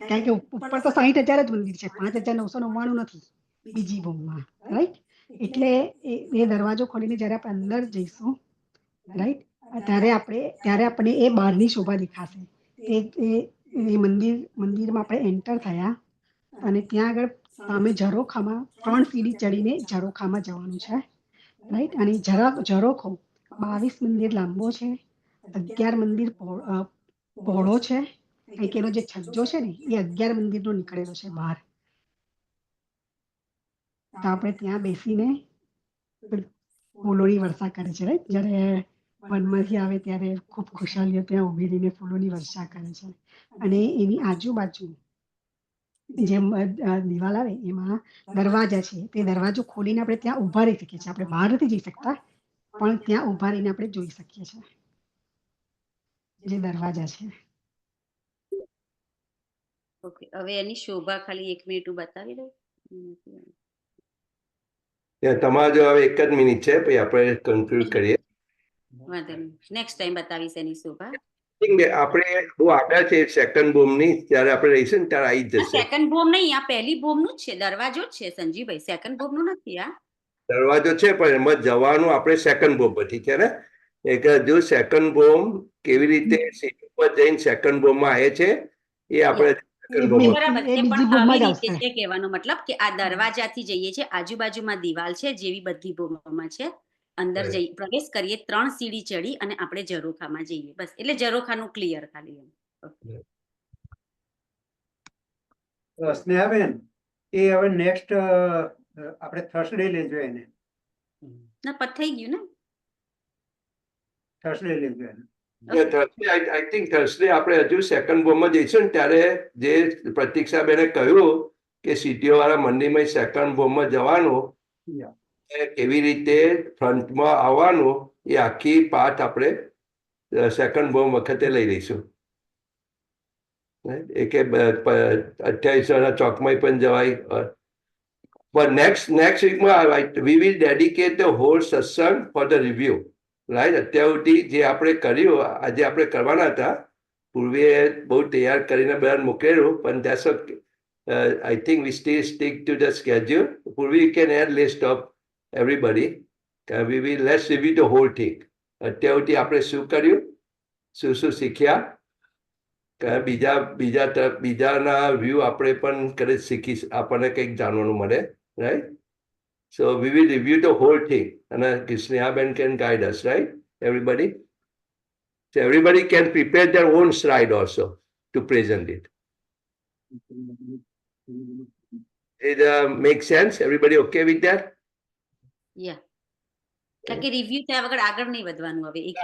કારણ કે ઉપર તો 60,000 જ મંદિર છે, 5,999 નથી બીજી ભૂમમાં, રાઈટ. એટલે એ દરવાજો ખોલીને જ્યારે આપણે અંદર જઈશું, રાઈટ, ત્યારે આપણે એ બહારની શોભા દેખાશે. એ મંદિરમાં આપણે એન્ટર થયા અને ત્યાં આગળ સામે ઝરોખામાં 3 સીડી ચડીને ઝરોખામાં જવાનું છે, રાઈટ. અને ઝરોખો 22 મંદિર લાંબો છે, 11 મંદિર પહોળો છે. કારણ કે એનો જે છજ્જો છે ને એ 11 મંદિરનો નીકળેલો છે બહાર. તો આપણે ત્યાં બેસીને ફૂલોની વર્ષા કરે છે, રાઈટ. જ્યારે વનમાંથી આવે ત્યારે ખૂબ ખુશાલીઓ ત્યાં ઊભી રહીને ફૂલોની વર્ષા કરે છે. અને એની આજુબાજુ જેમ દિવાલ આવે એમાં દરવાજા છે. તે દરવાજો ખોલીને આપણે ત્યાં ઊભા રહી શકીએ છીએ. આપણે બહાર નથી જઈ શકતા, પણ ત્યાં ઊભા રહીને આપણે જોઈ શકીએ છીએ જે દરવાજા છે. ઓકે, હવે એની શોભા ખાલી 1 મિનિટ બતાવી દઉં. તમારા જો હવે 1 જ મિનિટ છે, પછી આપણે કન્ક્લુડ કરીએ. વાંધો નહીં, નેક્સ્ટ ટાઈમ બતાવીશ એની શોભા. આપણે બહુ આગળ છે સેકન્ડ બોમની, ત્યારે આપણે રહીશું ને ત્યારે આવી જ જશે. સેકન્ડ બોમ નહીં, આ પહેલી બોમનું જ છે, દરવાજો જ છે સંજીવભાઈ, સેકન્ડ બોમનું નથી. આ દરવાજો છે પણ એમાં જવાનું આપણે સેકન્ડ બોમ પછી છે ને. એટલે જો સેકન્ડ બોમ કેવી રીતે સીડી પર જઈને સેકન્ડ બોમમાં આવે છે એ આપણે બરાબર છે, પણ આવી રીતે છે કહેવાનો મતલબ કે આ દરવાજાથી જઈએ છે, આજુબાજુમાં દિવાલ છે જેવી બધી બોમોમાં છે, અંદર જઈ પ્રવેશ કરીએ, 3 સીડી ચડી અને આપણે ઝરોખામાં જઈએ, બસ. એટલે ઝરોખાનું ક્લિયર ખાલી. સ્નેહાબેન, એ હવે નેક્સ્ટ આપણે થર્સડે લેજો એને. ના પત થઈ ગયું ને, થર્સડે લેજો એને. આઈ થિંક થર્સડે આપણે હજુ સેકન્ડ બોમમાં જઈશું ને ત્યારે જે પ્રતીક્ષાબેને કહ્યું કે સિટીઓ વાળા મંદિરમાં સેકન્ડ બોમમાં જવાનું, કેવી રીતે ફ્રન્ટમાં આવવાનું, એ આખી પાઠ આપણે સેકન્ડ બોમ વખતે લઈ લઈશું. એ કે 28 ચોકમાં પણ જવાય. But next weekમાં we will dedicate the whole satsang for the review. Right. અત્યાર સુધી જે આપણે કર્યું, આજે આપણે કરવાના હતા, પૂર્વે બહુ તૈયાર કરીને બધા મોકલેલું, પણ that's okay. I think we still stick to the schedule. Purvi, you can add list of everybody. Let's review the whole thing. અત્યાર સુધી આપણે શું કર્યું, શું શીખ્યા, બીજાના વ્યૂ આપણે પણ કદાચ શીખી, આપણને કંઈક જાણવાનું મળે, right. So we will review the whole thing, and Snehaben can guide us, right? Everybody. So everybody can prepare their own slide also to present it. It makes sense. Everybody okay with that? Yeah. કારણ કે review થયા વગર આગળ નહીં વધવાનું. હવે એક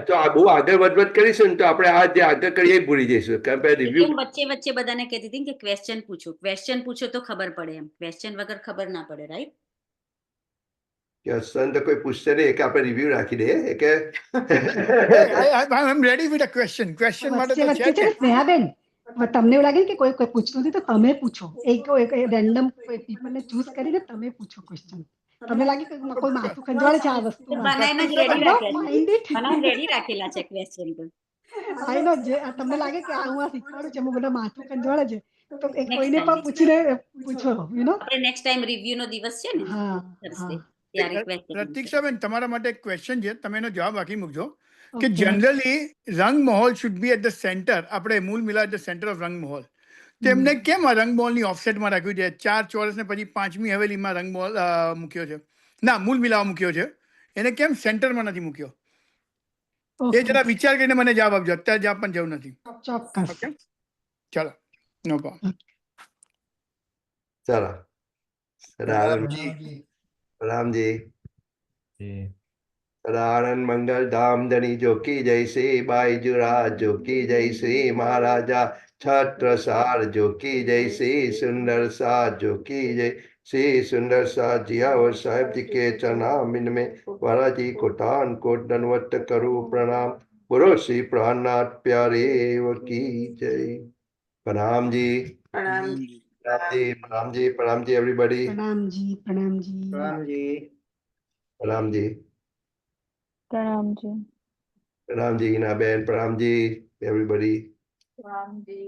તો આ બહુ આગળ વધવધ કરીશું ને તો આપણે આ જે આગળ કરીએ ભૂલી જઈશું. કારણ કે રિવ્યુ વચ્ચે બધાને કહેતી હતી કે ક્વેશ્ચન પૂછો તો ખબર પડે, એમ ક્વેશ્ચન વગર ખબર ના પડે, રાઈટ. ક્વેશ્ચન તો કોઈ પૂછશે નહીં કે આપણે રિવ્યુ રાખી દઈએ કે I am ready with a question માટે તો છે જ. સ્નેહાબેન, તમને એવું લાગે કે કોઈ પૂછતું નથી તો તમે પૂછો. એક રેન્ડમ પીપલને ચૂઝ કરીને તમે પૂછો ક્વેશ્ચન. તમને લાગે કે કોઈ માથું ખંજવાળે છે આ વસ્તુમાં, રેડી રાખેલા છે ક્વેશ્ચન તો. આઈ નો, જે તમને લાગે કે હું આ શીખવાડું છે, બધા માથું ખંજવાળે છે, તો કોઈને પણ પૂછીને પૂછો, યુ નો. આપણે નેક્સ્ટ ટાઈમ રિવ્યુ નો દિવસ છે ને, પ્રતીક્ષાબેન, તમારા માટે એક ક્વેશ્ચન છે, તમે એનો જવાબ આપી મૂકજો કે generally Rang Mahal should be at the centre. આપણે મૂળ મિલા at the centre of Rang Mahal. તેમને કેમ આ રંગ મહોલની ઓફસેટમાં રાખ્યું છે? 4 ચોરસ ને પછી 5મી હવેલીમાં રંગ મહોલ મૂક્યો છે, ના મૂળ મિલાવ મૂક્યો છે, એને કેમ સેન્ટરમાં નથી મૂક્યો? એ જરા વિચાર કરીને મને જવાબ આપજો. અત્યારે જવાબ પણ જવું નથી. ચોક્કસ. ઓકે, ચલો, નો પ્રોબ્લેમ. ચાલો. રામજી આનંદ મંગલ ધામ ધની જોકી જય શ્રી બાઈજુરાજ જોકી જય શ્રી મહારાજા છત્રસાર જોકી જય શ્રી સુંદર સાર જોકી જય श्री सुंदर सा जियावर साहेब जी के चरणामिन में वाला जी कोटान कोट दंडवत करूं प्रणाम गुरु श्री प्राणनाथ प्यारे की जय. प्रणाम जी. પ્રણામ. प्रणाम जी. प्रणाम जी एवरीबॉडी. प्रणाम जी. प्रणाम जी. પ્રણામ જી. प्रणाम जी. प्रणाम जी. प्रणाम जी हिना बेन. प्रणाम जी एवरीबॉडी. प्रणाम जी.